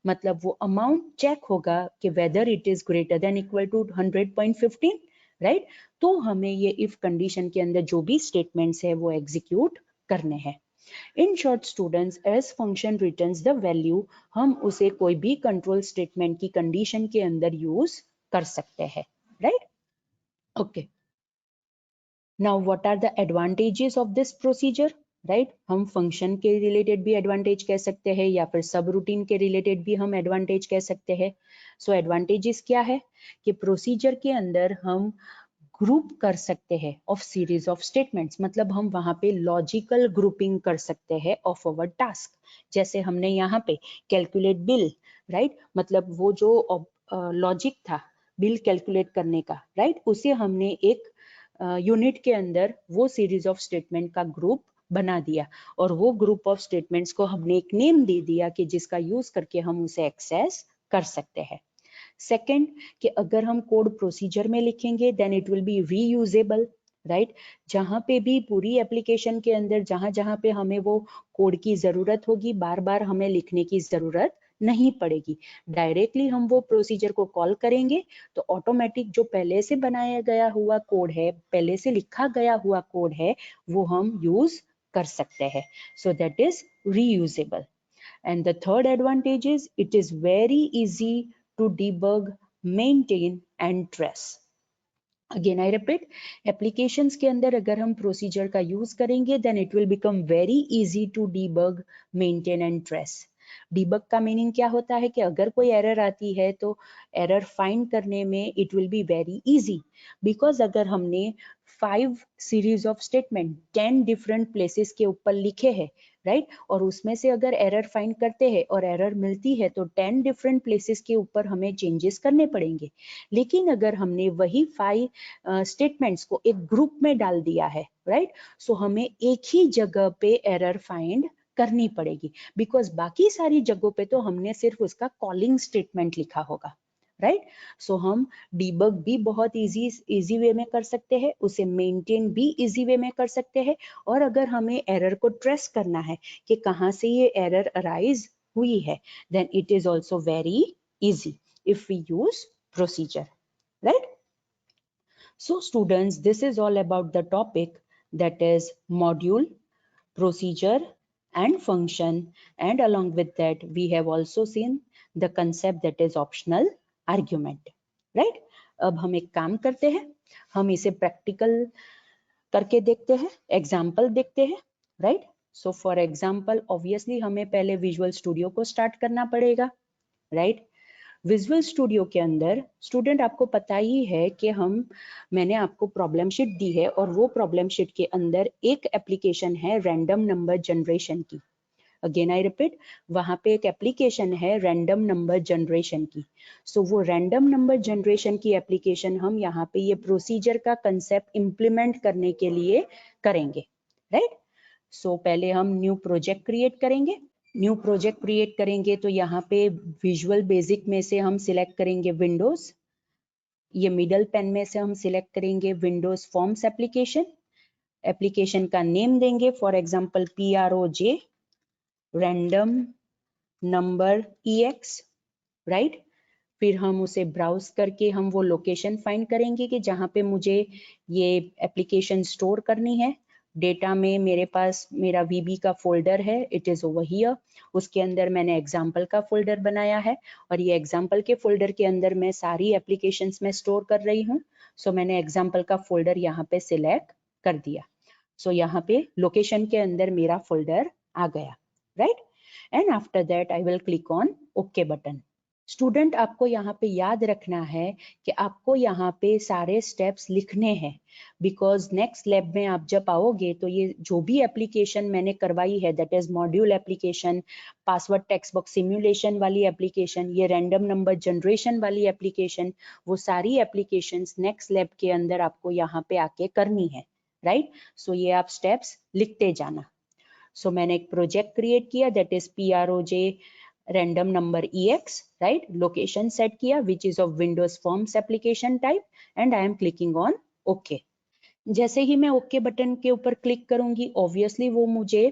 मतलब वो अमाउंट चेक होगा कि whether it is greater than equal to 100.15, right. तो हमें ये इफ कंडीशन के अंदर जो भी स्टेटमेंट्स है वो एग्जीक्यूट करने हैं। In short students, as function returns the value, हम उसे कोई भी कंट्रोल स्टेटमेंट की कंडीशन के अंदर यूज कर सकते हैं, right. Okay, now what are the advantages of this procedure, right. हम फंक्शन के रिलेटेड भी एडवांटेज कह सकते हैं या फिर सब रूटीन के रिलेटेड भी हम एडवांटेज कह सकते हैं। सो एडवांटेजेस क्या है कि प्रोसीजर के अंदर हम ग्रुप कर सकते हैं ऑफ सीरीज ऑफ स्टेटमेंट्स, मतलब हम वहां पे लॉजिकल ग्रुपिंग कर सकते हैं ऑफ अवर टास्क। जैसे हमने यहाँ पे कैलकुलेट बिल, राइट, मतलब वो जो लॉजिक था बिल कैलकुलेट करने का, राइट, उसे हमने एक यूनिट के अंदर वो सीरीज ऑफ स्टेटमेंट का ग्रुप बना दिया, और वो ग्रुप ऑफ स्टेटमेंट्स को हमने एक नेम दे दिया कि जिसका यूज करके हम उसे एक्सेस कर सकते हैं। सेकंड, कि अगर हम कोड प्रोसीजर में लिखेंगे then it will be reusable, right. जहां पे भी पूरी एप्लीकेशन के अंदर जहां जहां पे हमें वो कोड की जरूरत होगी बार बार हमें लिखने की जरूरत नहीं पड़ेगी। डायरेक्टली हम वो प्रोसीजर को कॉल करेंगे तो ऑटोमेटिक जो पहले से बनाया गया हुआ कोड है, पहले से लिखा गया हुआ कोड है, वो हम यूज कर सकते हैं। So that is reusable. And the third advantage is it is very easy to debug, maintain and trace. Again I repeat, applications के अंदर अगर हम procedure का use करेंगे then it will become very easy to debug, maintain and trace. Debug का meaning क्या होता है कि अगर कोई एरर आती है तो एरर फाइंड करने में it will be very easy, because अगर हमने 5 series of statement 10 different places के ऊपर लिखे हैं, राइट, और उसमें से अगर एरर फाइंड करते हैं और एरर मिलती है तो 10 डिफरेंट प्लेसेस के ऊपर हमें चेंजेस करने पड़ेंगे। लेकिन अगर हमने वही 5 स्टेटमेंट्स को एक ग्रुप में डाल दिया है, राइट, सो हमें एक ही जगह पे एरर फाइंड करनी पड़ेगी, बिकॉज बाकी सारी जगहों पे तो हमने सिर्फ उसका कॉलिंग स्टेटमेंट लिखा होगा, राइट। सो हम डीबग भी बहुत इजी वे में कर सकते हैं, उसे मेंटेन भी इजी वे में कर सकते हैं, और अगर हमें एरर को ट्रेस करना है कि कहाँ से ये एरर अराइज हुई है then it is also very easy if we use procedure, right? So students, this is all about the topic that is module, procedure and function, and along with that we have also seen the concept that is optional argument, right? अब हम एक काम करते हैं, हम इसे practical करके देखते हैं, एग्जाम्पल देखते हैं, right? So for example obviously हमें पहले विजुअल स्टूडियो को स्टार्ट करना पड़ेगा, राइट। विजुअल स्टूडियो के अंदर स्टूडेंट आपको पता ही है कि मैंने आपको प्रॉब्लम शीट दी है और वो प्रॉब्लम शीट के अंदर एक एप्लीकेशन है रैंडम नंबर जनरेशन की। अगेन आई रिपीट, वहां पे एक एप्लीकेशन है रैंडम नंबर जनरेशन की। सो वो रैंडम नंबर जनरेशन की एप्लीकेशन हम यहाँ पे ये प्रोसीजर का कंसेप्ट इंप्लीमेंट करने के लिए करेंगे, राइट। सो पहले हम न्यू प्रोजेक्ट क्रिएट करेंगे। न्यू प्रोजेक्ट क्रिएट करेंगे तो यहाँ पे विजुअल बेसिक में से हम सिलेक्ट करेंगे विंडोज। ये मिडल पेन में से हम सिलेक्ट करेंगे विंडोज फॉर्म्स एप्लीकेशन। एप्लीकेशन का नेम देंगे for example PROJ random number EX, right. फिर हम उसे ब्राउज करके हम वो लोकेशन फाइंड करेंगे कि जहाँ पे मुझे ये एप्लीकेशन स्टोर करनी है। डेटा में मेरे पास मेरा VB का फोल्डर है, इट इज ओवर हियर। उसके अंदर मैंने एग्जाम्पल का फोल्डर बनाया है और ये एग्जाम्पल के फोल्डर के अंदर मैं सारी एप्लीकेशंस में स्टोर कर रही हूँ। सो मैंने एग्जाम्पल का फोल्डर यहाँ पे सिलेक्ट कर दिया। सो यहाँ पे लोकेशन के अंदर मेरा फोल्डर आ गया, right. And after that I will click on okay button. Student आपको यहाँ पे याद रखना है कि आपको यहाँ पे सारे स्टेप्स लिखने हैं, बिकॉज नेक्स्ट लैब में आप जब आओगे तो ये जो भी एप्लीकेशन मैंने करवाई है, that is module application, password text box simulation वाली एप्लीकेशन, ये रैंडम नंबर जनरेशन वाली एप्लीकेशन, वो सारी एप्लीकेशंस नेक्स्ट लैब के अंदर आपको यहाँ पे आके करनी है, राइट। सो ये आप स्टेप्स लिखते जाना। सो मैंने एक प्रोजेक्ट क्रिएट किया, that is PROJ random number EX, right? Location set किया which is of Windows Forms application type and I am clicking on OK. जैसे ही मैं OK बटन के ऊपर क्लिक करूंगी ऑब्वियसली वो मुझे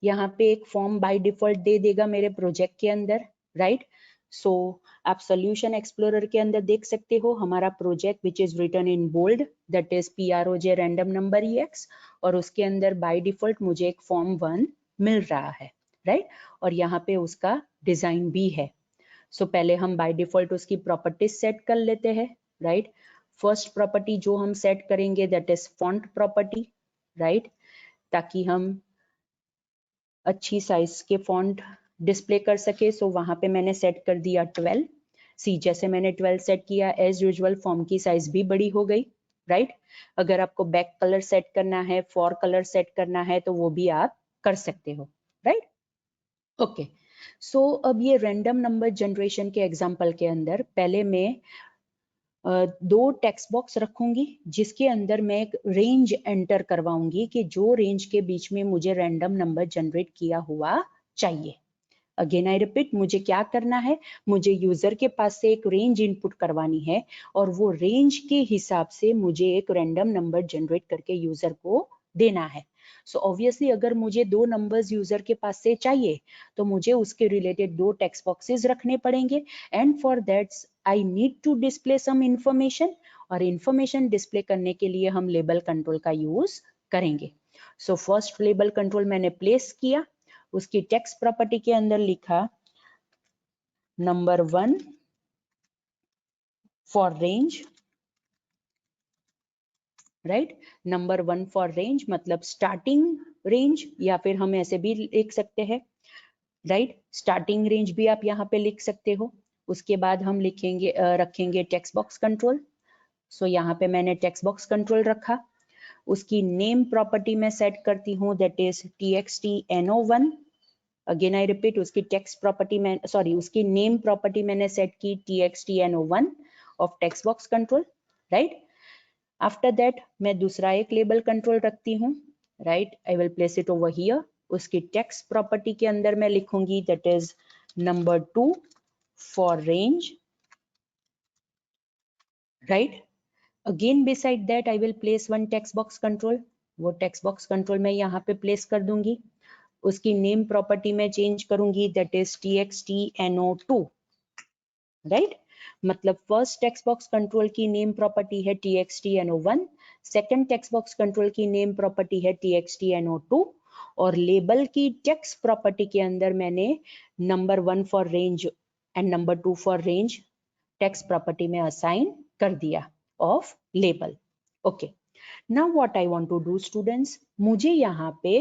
यहाँ पे एक फॉर्म बाय डिफॉल्ट दे देगा मेरे प्रोजेक्ट के अंदर, राइट। सो आप सोल्यूशन एक्सप्लोरर के अंदर देख सकते हो हमारा project which is written in bold, that is PROJ random number EX, और उसके अंदर बाय डिफॉल्ट मुझे एक फॉर्म 1 मिल रहा है, राइट। और यहाँ पे उसका डिजाइन भी है। सो पहले हम बाय डिफॉल्ट उसकी प्रॉपर्टीज सेट कर लेते हैं, राइट। फर्स्ट प्रॉपर्टी जो हम सेट करेंगे that is font property, right, ताकि हम अच्छी साइज के फॉन्ट डिस्प्ले कर सके। सो वहां पे मैंने सेट कर दिया 12। सी जैसे मैंने 12 सेट किया एज यूजुअल फॉर्म की साइज भी बड़ी हो गई, राइट। अगर आपको बैक कलर सेट करना है, फॉर कलर सेट करना है तो वो भी आप कर सकते हो, राइट। ओके, सो अब ये रैंडम नंबर जनरेशन के एग्जांपल के अंदर पहले मैं दो टेक्स्ट बॉक्स रखूंगी जिसके अंदर मैं एक रेंज एंटर करवाऊंगी कि जो रेंज के बीच में मुझे रैंडम नंबर जनरेट किया हुआ चाहिए। अगेन आई रिपीट, मुझे क्या करना है, मुझे यूजर के पास से एक रेंज इनपुट करवानी है और वो रेंज के हिसाब से मुझे एक रैंडम नंबर जनरेट करके यूजर को देना है। सो ऑब्वियसली अगर मुझे दो नंबर्स यूजर के पास से चाहिए तो मुझे उसके रिलेटेड दो टेक्स्ट बॉक्सेस रखने पड़ेंगे and for that I need to display some information, और इंफॉर्मेशन डिस्प्ले करने के लिए हम लेबल कंट्रोल का यूज करेंगे। सो फर्स्ट लेबल कंट्रोल मैंने प्लेस किया, उसकी टेक्स्ट प्रॉपर्टी के अंदर लिखा number 1 for range, right. Number 1 for range मतलब स्टार्टिंग रेंज, या फिर हम ऐसे भी लिख सकते हैं, राइट। स्टार्टिंग रेंज भी आप यहाँ पे लिख सकते हो। उसके बाद हम लिखेंगे रखेंगे टेक्स्ट बॉक्स कंट्रोल। सो यहाँ पे मैंने टेक्स्ट बॉक्स कंट्रोल रखा। उसकी नेम प्रॉपर्टी में सेट करती हूँ that is TXTNO1। Again I repeat, उसकी टेक्स्ट प्रॉपर्टी में उसकी नेम प्रॉपर्टी मैंने सेट की TXTNO1 of text box control, right. After that मैं दूसरा एक लेबल कंट्रोल रखती हूँ, right. I will place it over here. उसकी टेक्स्ट प्रॉपर्टी के अंदर मैं लिखूंगी that is number 2 for range, right. Again beside that I will place one text box control. वो टेक्स्ट बॉक्स कंट्रोल मैं यहाँ पे प्लेस कर दूंगी। उसकी नेम प्रॉपर्टी में चेंज करूंगी दैट इज TXTNO2, राइट। मतलब फर्स्ट टेक्स्ट बॉक्स कंट्रोल की नेम प्रॉपर्टी है TXTNO1, second text box control की नेम प्रॉपर्टी है TXTNO2, और लेबल की टेक्स्ट प्रॉपर्टी के अंदर मैंने number 1 for range and number 2 for range text property में असाइन कर दिया of label. Okay, now what I want to do students, मुझे यहाँ पे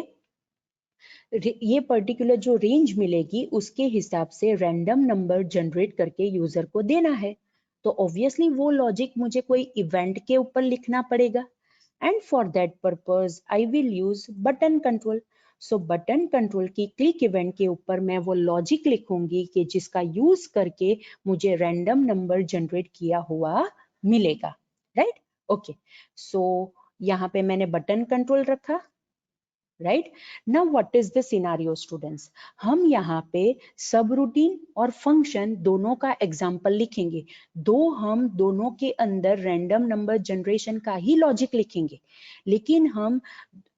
ये पर्टिकुलर जो रेंज मिलेगी उसके हिसाब से रैंडम नंबर जनरेट करके यूजर को देना है। तो ऑब्वियसली वो लॉजिक मुझे कोई इवेंट के ऊपर लिखना पड़ेगा, and for that purpose I will use button control. So button control की क्लिक इवेंट के ऊपर मैं वो लॉजिक लिखूंगी कि जिसका यूज करके मुझे रैंडम नंबर जनरेट किया हुआ मिलेगा, राइट? ओके, सो यहाँ पे मैंने बटन कंट्रोल रखा, right? Now what is the scenario students, हम यहाँ पे सब रूटीन और फंक्शन दोनों का एग्जाम्पल लिखेंगे। हम दोनों के अंदर रैंडम नंबर जनरेशन का ही लॉजिक लिखेंगे, लेकिन हम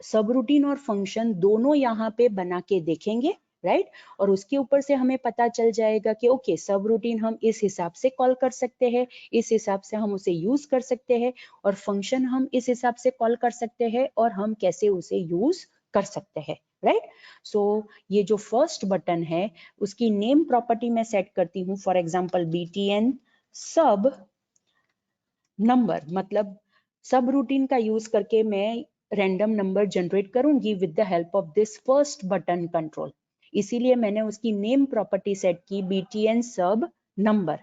सब रूटीन और फंक्शन दोनों यहाँ पे बना के देखेंगे, राइट? और उसके ऊपर से हमें पता चल जाएगा कि ओके, सब रूटीन हम इस हिसाब से कॉल कर सकते हैं, इस हिसाब से हम उसे यूज कर सकते हैं, और फंक्शन हम इस हिसाब से कॉल कर सकते हैं और हम कैसे उसे यूज कर सकते हैं, राइट? सो ये जो फर्स्ट बटन है उसकी नेम प्रॉपर्टी में सेट करती हूँ, फॉर एग्जांपल btn सब नंबर, मतलब सब रूटीन का यूज करके मैं रैंडम नंबर जनरेट करूंगी with the help of this first button control. इसीलिए मैंने उसकी नेम प्रॉपर्टी सेट की btn सब number,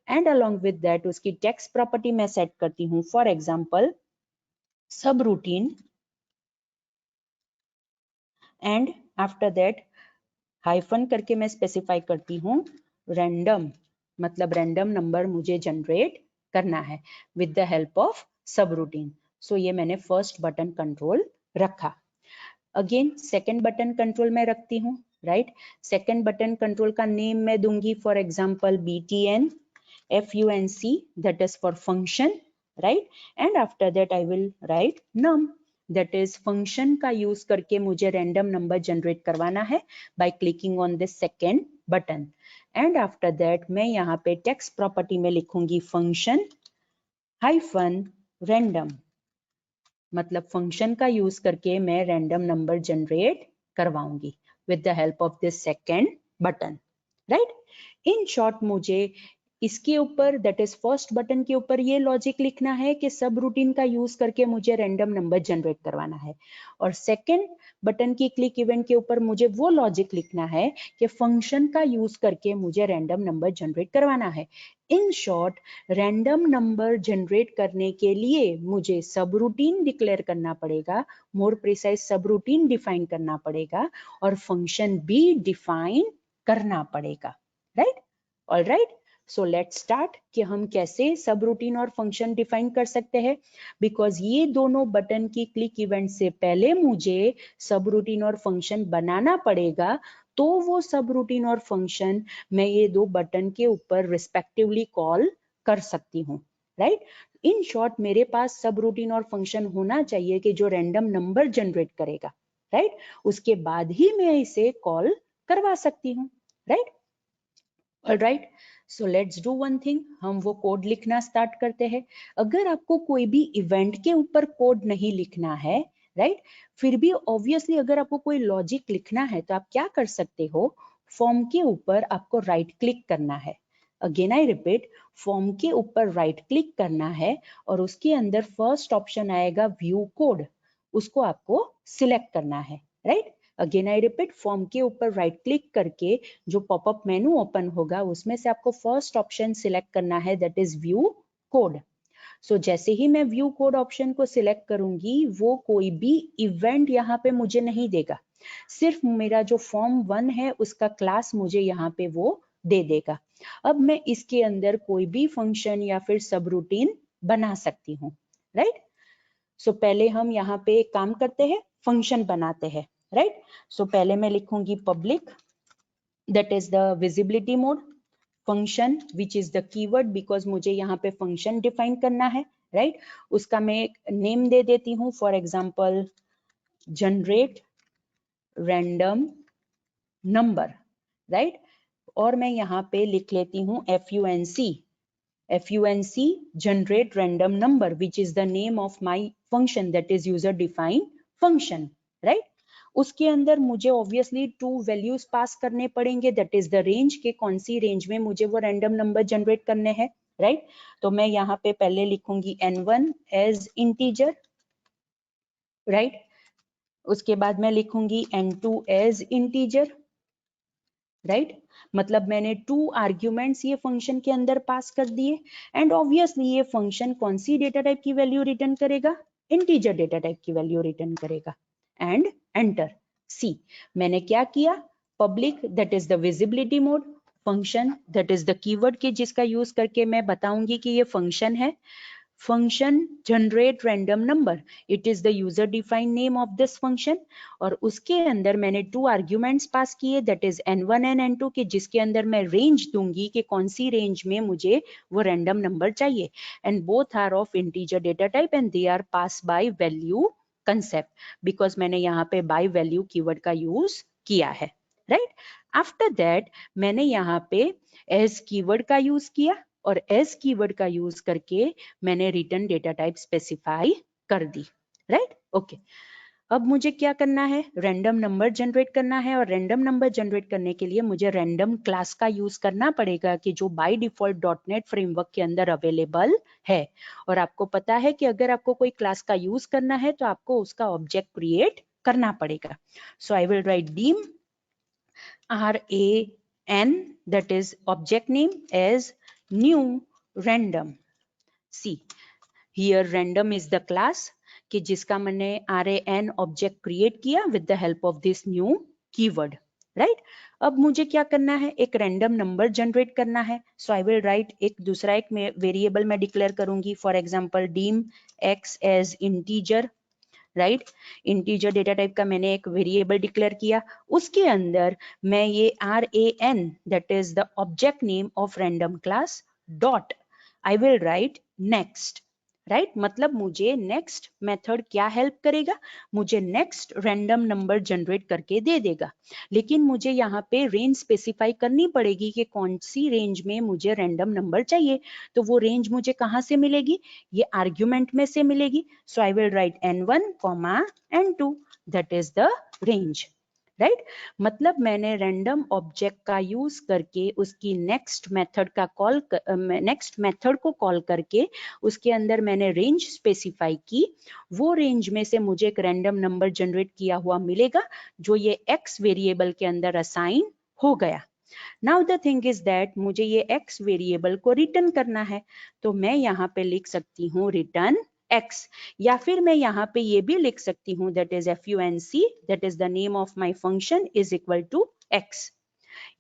and along with that उसकी टेक्स्ट प्रॉपर्टी में सेट करती हूँ, फॉर एग्जांपल सब routine, and after that hyphen करके मैं स्पेसिफाई करती हूँ रैंडम, मतलब रैंडम नंबर मुझे जनरेट करना है विद द हेल्प ऑफ सब रूटीन। सो ये मैंने फर्स्ट बटन कंट्रोल रखा। अगेन सेकंड बटन कंट्रोल में रखती हूँ, राइट? सेकंड बटन कंट्रोल का नेम मैं दूंगी for example btn func, that is for function, right? And after that I will write num, that is function का use करके मुझे रैंडम नंबर जनरेट करवाना है by clicking on this second button. And after that मैं यहाँ पे text property में लिखूंगी function hyphen random, मतलब फंक्शन का यूज करके मैं रैंडम नंबर जनरेट करवाऊंगी with the help of this second button, right? In short मुझे इसके ऊपर, दैट इज फर्स्ट बटन के ऊपर ये लॉजिक लिखना है कि सब रूटीन का यूज करके मुझे रैंडम नंबर जनरेट करवाना है, और सेकेंड बटन की क्लिक इवेंट के ऊपर मुझे वो लॉजिक लिखना है कि फंक्शन का यूज करके मुझे रैंडम नंबर जनरेट करवाना है। In short random number generate करने के लिए मुझे सब रूटीन डिक्लेयर करना पड़ेगा, मोर प्रिसाइज सब रूटीन डिफाइन करना पड़ेगा, और फंक्शन भी डिफाइन करना पड़ेगा, right? Alright, so let's start कि हम कैसे सब रूटीन और फंक्शन डिफाइन कर सकते हैं। बिकॉज ये दोनों बटन की क्लिक इवेंट से पहले मुझे सब रूटीन और फंक्शन बनाना पड़ेगा, तो वो सब रूटीन और फंक्शन मैं ये दो बटन के ऊपर रिस्पेक्टिवली कॉल कर सकती हूँ, राइट? इन शॉर्ट मेरे पास सब रूटीन और फंक्शन होना चाहिए कि जो रैंडम नंबर जनरेट करेगा, राइट? उसके बाद ही मैं इसे कॉल करवा सकती हूँ, right? Alright, so let's do one thing, हम वो कोड लिखना स्टार्ट करते हैं। अगर आपको कोई भी इवेंट के ऊपर कोड नहीं लिखना है, राइट, फिर भी ऑब्वियसली अगर आपको कोई लॉजिक लिखना है तो आप क्या कर सकते हो, फॉर्म के ऊपर आपको राइट क्लिक करना है। अगेन आई रिपीट, फॉर्म के ऊपर राइट क्लिक करना है और उसके अंदर फर्स्ट ऑप्शन आएगा व्यू कोड, उसको आपको सिलेक्ट करना है, right? Again I repeat, form के ऊपर राइट क्लिक करके जो पॉपअप मेनू ओपन होगा उसमें से आपको फर्स्ट ऑप्शन सिलेक्ट करना है, दैट इज व्यू कोड। सो जैसे ही मैं व्यू कोड ऑप्शन को सिलेक्ट करूंगी वो कोई भी इवेंट यहाँ पे मुझे नहीं देगा, सिर्फ मेरा जो फॉर्म 1 है उसका क्लास मुझे यहाँ पे वो दे देगा। अब मैं इसके अंदर कोई भी फंक्शन या फिर सब रूटीन बना सकती हूँ, राइट? सो पहले हम यहाँ पे एक काम करते हैं, फंक्शन बनाते हैं, राइट? सो पहले मैं लिखूंगी public, that is the visibility mode, function which is the keyword, because मुझे यहाँ पे फंक्शन डिफाइन करना है, राइट? उसका मैं एक नेम दे देती हूँ, for example generate random number, right? और मैं यहाँ पे लिख लेती हूँ func generate random number, which is the name of my function, that is user defined function, right? उसके अंदर मुझे ऑब्वियसली 2 वैल्यूज पास करने पड़ेंगे, दैट इज द रेंज के कौन सी रेंज में मुझे वो रैंडम नंबर जनरेट करने हैं, राइट? तो मैं यहाँ पे पहले लिखूंगी n1 एज इंटीजर, राइट? उसके बाद मैं लिखूंगी n2 एज इंटीजर, राइट मतलब मैंने 2 आर्ग्यूमेंट्स ये फंक्शन के अंदर पास कर दिए एंड ऑब्वियसली ये फंक्शन कौन सी डेटा टाइप की वैल्यू रिटर्न करेगा, इंटीजर डेटा टाइप की वैल्यू रिटर्न करेगा एंड एंटर। सी मैंने क्या किया, public that is the visibility mode, function that is the keyword के जिसका यूज करके मैं बताऊंगी कि ये फंक्शन है, function generate random number, it is the user defined name of this function। और उसके अंदर मैंने 2 आर्ग्यूमेंट्स पास किए that is n1 and n2 के, जिसके अंदर मैं रेंज दूंगी कि कौन सी रेंज में मुझे वो रैंडम नंबर चाहिए and both are of integer data type and they are pass by value concept, because मैंने यहाँ पे बाय वैल्यू कीवर्ड का यूज किया है, राइट। आफ्टर दैट मैंने यहाँ पे एज कीवर्ड का यूज किया और एज कीवर्ड का यूज करके मैंने रिटर्न डेटा टाइप स्पेसिफाई कर दी, राइट ओके। अब मुझे क्या करना है, रैंडम नंबर जनरेट करना है और रैंडम नंबर जनरेट करने के लिए मुझे रैंडम क्लास का यूज करना पड़ेगा कि जो बाय डिफॉल्ट डॉटनेट फ्रेमवर्क के अंदर अवेलेबल है। और आपको पता है कि अगर आपको कोई क्लास का यूज करना है तो आपको उसका ऑब्जेक्ट क्रिएट करना पड़ेगा। So I will write dim RAN that is object name as new random। See here random is the class कि जिसका मैंने RAN object create किया with the help of this new keyword, right। अब मुझे क्या करना है, एक रैंडम नंबर जनरेट करना है। सो आई विल राइट एक दूसरा एक वेरिएबल मैं डिक्लेयर करूंगी, for example dim x as integer, right integer data type का मैंने एक वेरिएबल डिक्लेयर किया, उसके अंदर मैं ये RAN that is the object name of random class dot I will right next, right मतलब मुझे नेक्स्ट मेथड क्या हेल्प करेगा, मुझे नेक्स्ट रैंडम नंबर जनरेट करके दे देगा, लेकिन मुझे यहाँ पे रेंज स्पेसिफाई करनी पड़ेगी कि कौन सी रेंज में मुझे रैंडम नंबर चाहिए। तो वो रेंज मुझे कहाँ से मिलेगी, ये आर्ग्यूमेंट में से मिलेगी। So I will write n1 n2 that is the range, right मतलब मैंने रैंडम ऑब्जेक्ट का यूज करके उसकी नेक्स्ट मेथड का कॉल नेक्स्ट मेथड को कॉल करके उसके अंदर मैंने रेंज स्पेसिफाई की, वो रेंज में से मुझे एक रैंडम नंबर जनरेट किया हुआ मिलेगा जो ये x वेरिएबल के अंदर असाइन हो गया। Now the thing is that मुझे ये x वेरिएबल को रिटर्न करना है, तो मैं यहाँ पे लिख सकती हूँ रिटर्न x, या फिर मैं यहाँ पे ये भी लिख सकती हूँ that is func that is the name of my function is equal to x।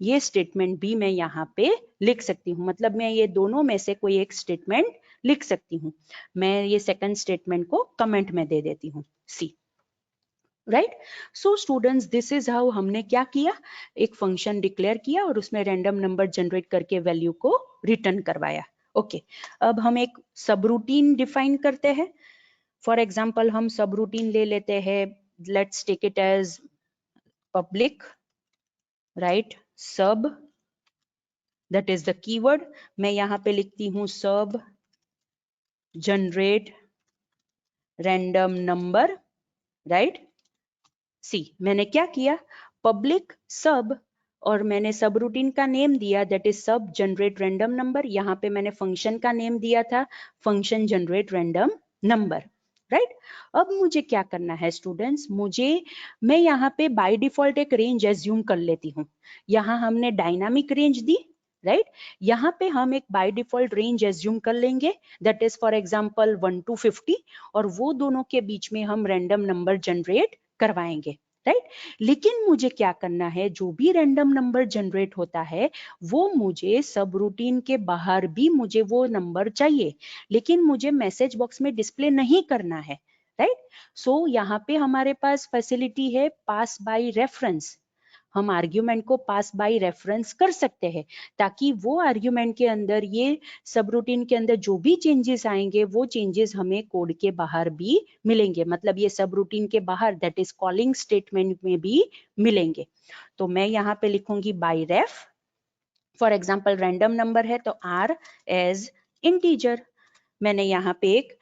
ये स्टेटमेंट भी मैं यहाँ पे लिख सकती हूँ, मतलब मैं ये दोनों में से कोई एक स्टेटमेंट लिख सकती हूँ। मैं ये सेकंड स्टेटमेंट को कमेंट में दे देती हूँ c, right. So students this is how हमने क्या किया, एक फंक्शन डिक्लेयर किया और उसमें रैंडम नंबर जनरेट करके वैल्यू को रिटर्न करवाया। ओके अब हम एक सब रूटीन डिफाइन करते हैं। फॉर एग्जाम्पल हम सब रूटीन ले लेते हैं, let's take it as public right sub that is the keyword, मैं यहाँ पे लिखती हूँ sub generate random number, right. See मैंने क्या किया, पब्लिक सब और मैंने सब रूटीन का नेम दिया दैट इज सब जनरेट रैंडम नंबर, यहाँ पे मैंने फंक्शन का नेम दिया था function generate random number, right. अब मुझे क्या करना है स्टूडेंट्स, मैं यहाँ पे बाय डिफॉल्ट एक रेंज एज्यूम कर लेती हूँ, यहाँ हमने डायनामिक रेंज दी, राइट यहाँ पे हम एक बाय डिफॉल्ट रेंज एज्यूम कर लेंगे that is for example 1 to 50 और वो दोनों के बीच में हम रैंडम नंबर जनरेट करवाएंगे, राइट। लेकिन मुझे क्या करना है, जो भी रैंडम नंबर जनरेट होता है वो मुझे सब रूटीन के बाहर भी मुझे वो नंबर चाहिए, लेकिन मुझे मैसेज बॉक्स में डिस्प्ले नहीं करना है, राइट। सो यहाँ पे हमारे पास फैसिलिटी है पास बाय रेफरेंस, हम आर्ग्यूमेंट को पास बाय रेफरेंस कर सकते हैं ताकि वो आर्ग्यूमेंट के अंदर ये सब रूटीन के अंदर जो भी चेंजेस आएंगे वो चेंजेस हमें कोड के बाहर भी मिलेंगे, मतलब ये सब रूटीन के बाहर दैट इज कॉलिंग स्टेटमेंट में भी मिलेंगे। तो मैं यहाँ पे लिखूंगी by ref, for example random number है तो r एज इंटीजर, मैंने यहाँ पे एक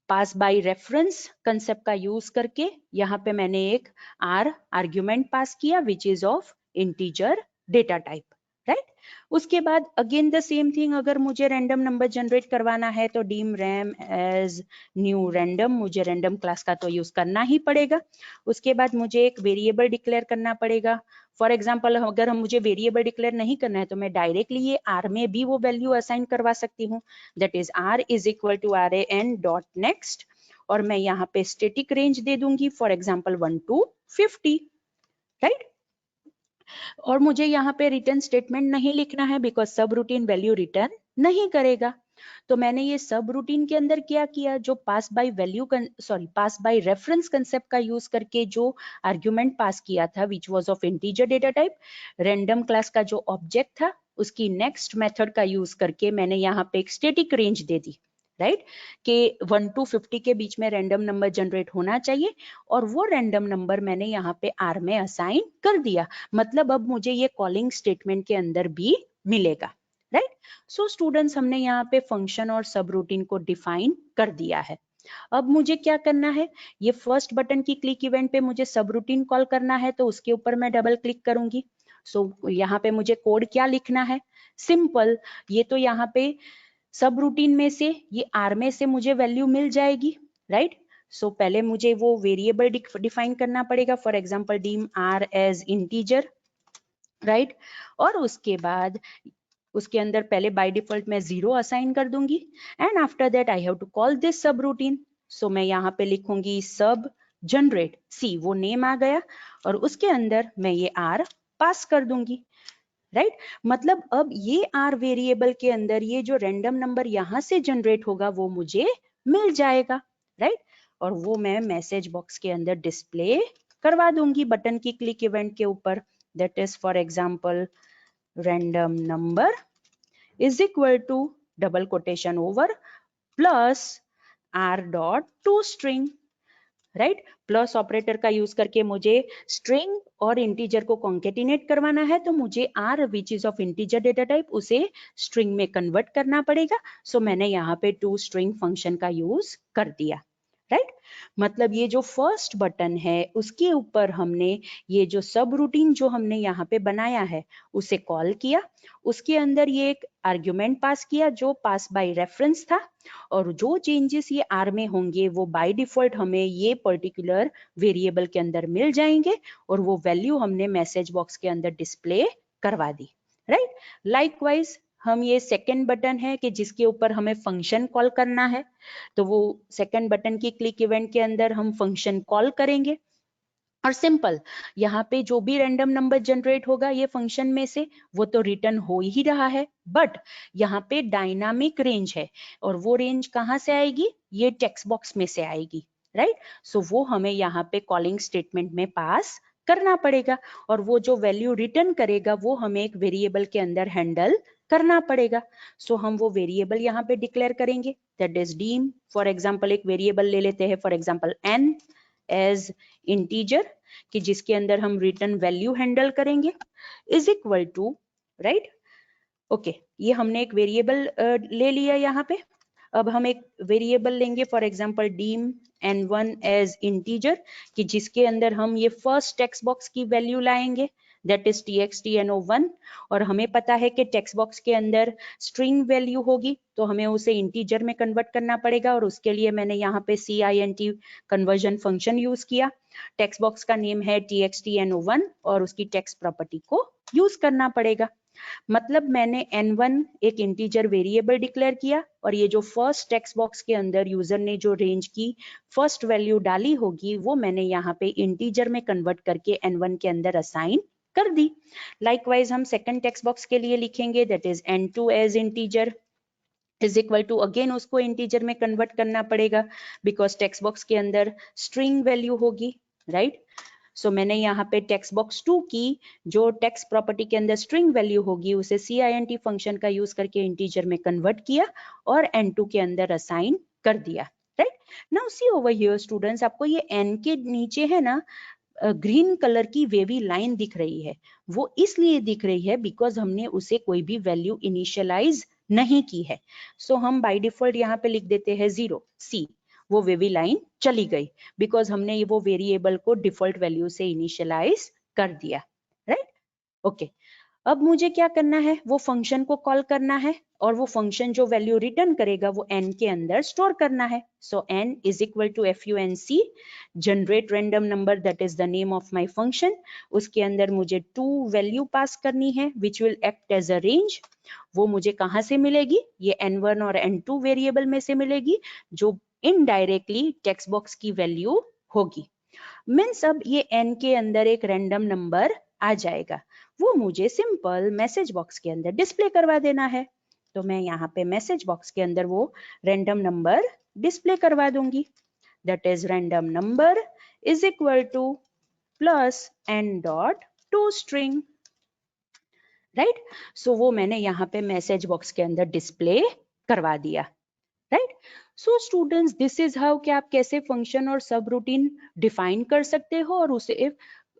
पास बाय रेफरेंस कंसेप्ट का यूज करके यहाँ पे मैंने एक r आर्ग्यूमेंट पास किया which is of integer data type, right. उसके बाद अगेन द सेम थिंग, अगर मुझे रैंडम नंबर जनरेट करवाना है तो dim ram as new random, मुझे रैंडम क्लास का तो यूज करना ही पड़ेगा। उसके बाद मुझे एक वेरिएबल डिक्लेयर करना पड़ेगा। फॉर एग्जाम्पल अगर हम मुझे वेरिएबल डिक्लेयर नहीं करना है तो मैं डायरेक्टली ये आर में भी वो वैल्यू असाइन करवा सकती हूँ, that is R is equal to R A N dot next, और मैं यहाँ पे स्टेटिक रेंज दे दूंगी फॉर एग्जाम्पल 1 to 50, राइट। और मुझे यहाँ पे रिटर्न स्टेटमेंट नहीं लिखना है बिकॉज सब रूटीन वैल्यू रिटर्न नहीं करेगा। तो मैंने ये सब रूटीन के अंदर क्या किया, जो pass by value pass by reference concept का यूज करके जो आर्ग्यूमेंट पास किया था which was of integer data type, random class का जो ऑब्जेक्ट था उसकी नेक्स्ट मेथड का यूज करके मैंने यहाँ पे एक स्टेटिक रेंज दे दी, राइट, कि 1 to 50 के बीच में रैंडम नंबर जनरेट होना चाहिए, और वो रैंडम नंबर मैंने यहाँ पे आर में असाइन कर दिया। मतलब अब मुझे ये कॉलिंग स्टेटमेंट के अंदर भी मिलेगा, राइट। सो स्टूडेंट्स, हमने यहाँ पे फंक्शन और सब रूटीन को डिफाइन कर दिया है। अब मुझे क्या करना है, ये फर्स्ट बटन की क्लिक इवेंट पे मुझे सब रूटीन कॉल करना है, तो उसके ऊपर मैं डबल क्लिक करूंगी। सो यहाँ पे मुझे कोड क्या लिखना है, सिंपल, ये तो यहाँ पे सब रूटीन में से ये आर में से मुझे वैल्यू मिल जाएगी, राइट। सो पहले मुझे वो वेरिएबल डिफाइन करना पड़ेगा, for example dim R as integer, right. और उसके बाद उसके अंदर पहले बाय डिफॉल्ट मैं 0 असाइन कर दूंगी, and after that I have to call this सब रूटीन। सो मैं यहाँ पे लिखूंगी सब जनरेट सी, वो नेम आ गया, और उसके अंदर मैं ये आर पास कर दूंगी, राइट। मतलब अब ये आर वेरिएबल के अंदर ये जो रैंडम नंबर यहाँ से जनरेट होगा वो मुझे मिल जाएगा, राइट। और वो मैं मैसेज बॉक्स के अंदर डिस्प्ले करवा दूंगी बटन की क्लिक इवेंट के ऊपर, that is for example random number is equal to double quotation over plus r dot to string, right. Plus operator का यूज करके मुझे स्ट्रिंग और इंटीजर को कॉन्केटिनेट करवाना है, तो मुझे R which is of integer data type उसे स्ट्रिंग में कन्वर्ट करना पड़ेगा। सो मैंने यहाँ पे टू स्ट्रिंग फंक्शन का यूज कर दिया, राइट। मतलब ये जो फर्स्ट बटन है उसके ऊपर हमने ये जो सब रूटीन जो हमने यहाँ पे बनाया है उसे कॉल किया, उसके अंदर ये एक आर्ग्यूमेंट पास किया जो पास बाय रेफरेंस था, और जो चेंजेस ये आर में होंगे वो बाय डिफॉल्ट हमें ये पर्टिकुलर वेरिएबल के अंदर मिल जाएंगे, और वो वैल्यू हमने मैसेज बॉक्स के अंदर डिस्प्ले करवा दी, राइट। लाइकवाइज हम ये सेकंड बटन है कि जिसके ऊपर हमें फंक्शन कॉल करना है, तो वो सेकंड बटन की क्लिक इवेंट के अंदर हम फंक्शन कॉल करेंगे, और सिंपल यहाँ पे जो भी रैंडम नंबर जनरेट होगा ये फंक्शन में से वो तो रिटर्न हो ही रहा है, बट यहाँ पे डायनामिक रेंज है, और वो रेंज कहाँ से आएगी, ये टेक्स्ट बॉक्स में से आएगी, राइट। सो वो हमें यहाँ पे कॉलिंग स्टेटमेंट में पास करना पड़ेगा, और वो जो वैल्यू रिटर्न करेगा वो हमें एक वेरिएबल के अंदर हैंडल करना पड़ेगा। सो हम वो वेरिएबल यहाँ पे डिक्लेयर करेंगे, that is dim, for example एक वेरिएबल ले लेते हैं, for example N as integer, कि जिसके अंदर हम रिटर्न वैल्यू हैंडल करेंगे, is equal to, right, okay, ये हमने एक वेरिएबल ले लिया यहाँ पे। अब हम एक वेरिएबल लेंगे for example dim n1 as integer, कि जिसके अंदर हम ये फर्स्ट टेक्स्ट बॉक्स की वैल्यू लाएंगे, दैट इज txtno1, और हमें पता है कि टेक्स्ट बॉक्स के अंदर स्ट्रिंग वैल्यू होगी तो हमें उसे इंटीजर में कन्वर्ट करना पड़ेगा, और उसके लिए मैंने यहाँ पे cint कन्वर्जन फंक्शन यूज किया। टेक्स्ट बॉक्स का नेम है txtno1 और उसकी टेक्स्ट प्रॉपर्टी को यूज करना पड़ेगा। मतलब मैंने n1 एक इंटीजर वेरिएबल डिक्लेयर किया, और ये जो फर्स्ट टेक्स्ट बॉक्स के अंदर यूजर ने जो रेंज की फर्स्ट वैल्यू डाली होगी वो मैंने यहाँ पे इंटीजर में कन्वर्ट करके n1 के अंदर असाइन कर दी। लाइकवाइज हम सेकंड टेक्स्ट बॉक्स के लिए लिखेंगे, that is n2 as integer is equal to, again उसको इंटीजर में कन्वर्ट करना पड़ेगा बिकॉज टेक्स्ट बॉक्स के अंदर स्ट्रिंग वैल्यू होगी, राइट। सो मैंने यहाँ पे टेक्स्ट बॉक्स 2 की जो टेक्स्ट प्रॉपर्टी के अंदर स्ट्रिंग वैल्यू होगी उसे cint फंक्शन का यूज करके इंटीजर में कन्वर्ट किया और n2 के अंदर असाइन कर दिया, right. Now see over here students, आपको ये n के नीचे है ना ग्रीन कलर की वेवी लाइन दिख रही है, वो इसलिए दिख रही है बिकॉज हमने उसे कोई भी वैल्यू इनिशियलाइज नहीं की है। सो हम बाय डिफॉल्ट यहाँ पे लिख देते हैं 0 सी, वो वेवी लाइन चली गई बिकॉज हमने ये वो वेरिएबल को डिफॉल्ट वैल्यू से इनिशियलाइज कर दिया, राइट, ओके। अब मुझे क्या करना है, वो फंक्शन को कॉल करना है और वो फंक्शन जो वैल्यू रिटर्न करेगा वो n के अंदर स्टोर करना है। So n is equal to func generate random number, that is the name of my function. उसके अंदर मुझे 2 वैल्यू पास करनी है which will act as a range. वो मुझे कहाँ से मिलेगी, ये n1 और n2 वेरिएबल में से मिलेगी, जो इनडायरेक्टली टेक्स्ट बॉक्स की वैल्यू होगी। मीन्स अब ये n के अंदर एक रैंडम नंबर आ जाएगा, वो मुझे सिंपल मैसेज बॉक्स के अंदर डिस्प्ले करवा देना है। तो मैं यहाँ पे मैसेज बॉक्स के अंदर वो रैंडम नंबर डिस्प्ले करवा दूंगी, that is random number is equal to plus n dot to string, right. So वो मैंने यहाँ पे मैसेज बॉक्स के अंदर डिस्प्ले करवा दिया, right. So students, this is how कि आप कैसे फंक्शन और सब रूटीन डिफाइन कर सकते हो और उसे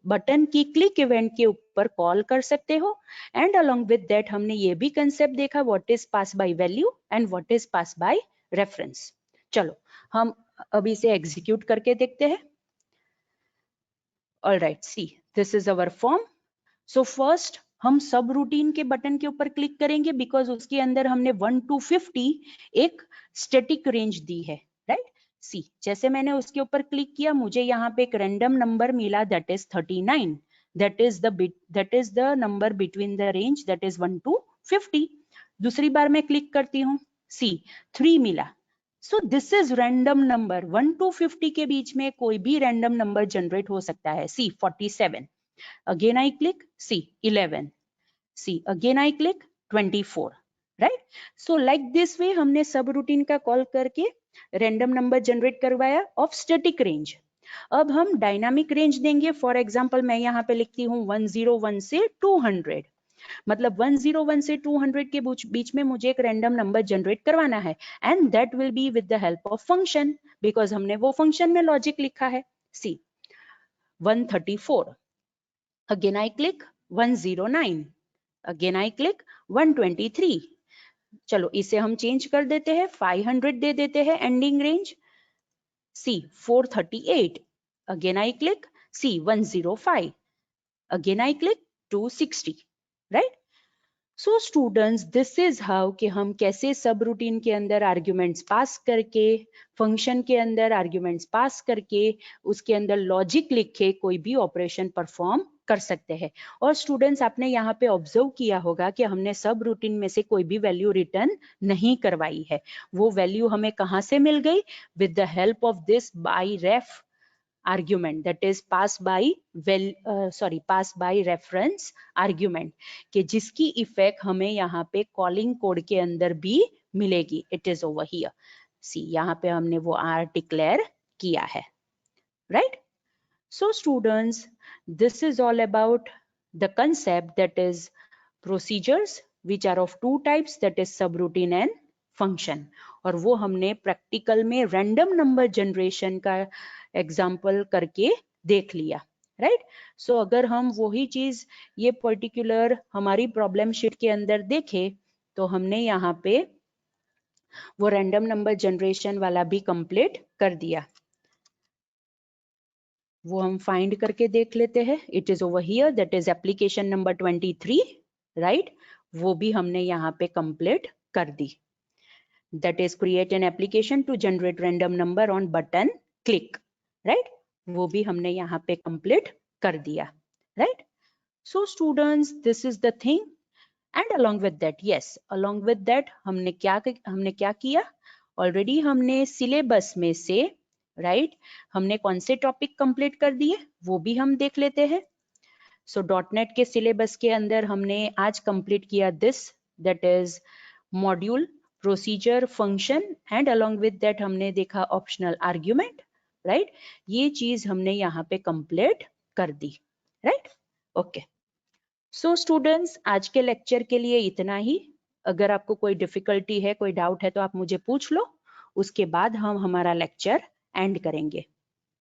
बटन की क्लिक इवेंट के ऊपर कॉल कर सकते हो। एंड अलोंग विद दैट हमने ये भी कंसेप्ट देखा what is pass by value and what is pass by reference. चलो हम अभी इसे एग्जीक्यूट करके देखते हैं। Alright, see this is our form. So first हम सब रूटीन के बटन के ऊपर क्लिक करेंगे बिकॉज उसके अंदर हमने 1 to 50 एक स्टैटिक रेंज दी है, राइट। सी जैसे मैंने उसके ऊपर क्लिक किया, मुझे यहाँ पे एक रैंडम नंबर मिला, that is 39, that is the number between the range that is 1 to 50। दूसरी बार मैं क्लिक करती हूँ, सी 3 मिला। सो this is random number, 1 to 50 के बीच में कोई भी रैंडम नंबर जनरेट हो सकता है। सी 47, again I click, see 11, see again I click 24, right? So like this way हमने सब रूटीन का कॉल करके रैंडम नंबर जनरेट करवाया ऑफ स्टैटिक रेंज। अब हम डायनामिक रेंज देंगे। फॉर एग्जांपल मैं यहाँ पे लिखती हूँ 101 से 200, मतलब 101 से 200 के बीच में मुझे एक रैंडम नंबर जनरेट करवाना है and that will be with the help of function, because हमने वो फंक्शन में लॉजिक लिखा है। सी 134, again I click 109, again I click 123। चलो इसे हम चेंज कर देते हैं, 500 दे देते हैं ending range. See 438, again I click, see 105, again I click 260, right? So students, this is how कि हम कैसे सब रूटीन के अंदर आर्ग्यूमेंट्स पास करके, फंक्शन के अंदर आर्ग्यूमेंट्स पास करके, उसके अंदर लॉजिक लिखे कोई भी ऑपरेशन परफॉर्म कर सकते हैं। और स्टूडेंट्स, आपने यहाँ पे ऑब्जर्व किया होगा कि हमने सब रूटीन में से कोई भी वैल्यू रिटर्न नहीं करवाई है। वो वैल्यू हमें कहाँ से मिल गई, with the help of this by ref argument, that is pass by reference argument, कि जिसकी इफेक्ट हमें यहाँ पे कॉलिंग कोड के अंदर भी मिलेगी। इट इज ओवर हियर, सी यहाँ पे हमने वो R डिक्लेयर किया है, right. So students, this is all about the concept that is procedures which are of two types, that is subroutine and function। और वो हमने प्रैक्टिकल में रैंडम नंबर जनरेशन का एग्जाम्पल करके देख लिया, राइट। सो अगर हम वही चीज ये पर्टिकुलर हमारी प्रॉब्लम शीट के अंदर देखे तो हमने यहाँ पे वो रैंडम नंबर जनरेशन वाला भी कंप्लीट कर दिया। वो हम फाइंड करके देख लेते हैं। It is over here, that is application number 23, right. वो भी हमने यहाँ पे कंप्लीट कर दी, that is create an application to generate random number on button click, right. वो भी हमने यहाँ पे कंप्लीट कर दिया, right. So students, this is the thing and along with that, yes along with that हमने क्या किया, ऑलरेडी हमने सिलेबस में से, राइट, हमने कौन से टॉपिक कंप्लीट कर दिए वो भी हम देख लेते हैं। सो .NET के सिलेबस के अंदर हमने आज कंप्लीट किया this, that is module, procedure, function and along with that हमने देखा ऑप्शनल आर्ग्यूमेंट, राइट। ये चीज हमने यहाँ पे कंप्लीट कर दी, राइट। ओके, सो स्टूडेंट्स, आज के लेक्चर के लिए इतना ही। अगर आपको कोई डिफिकल्टी है, कोई डाउट है तो आप मुझे पूछ लो, उसके बाद हम हमारा लेक्चर एंड करेंगे।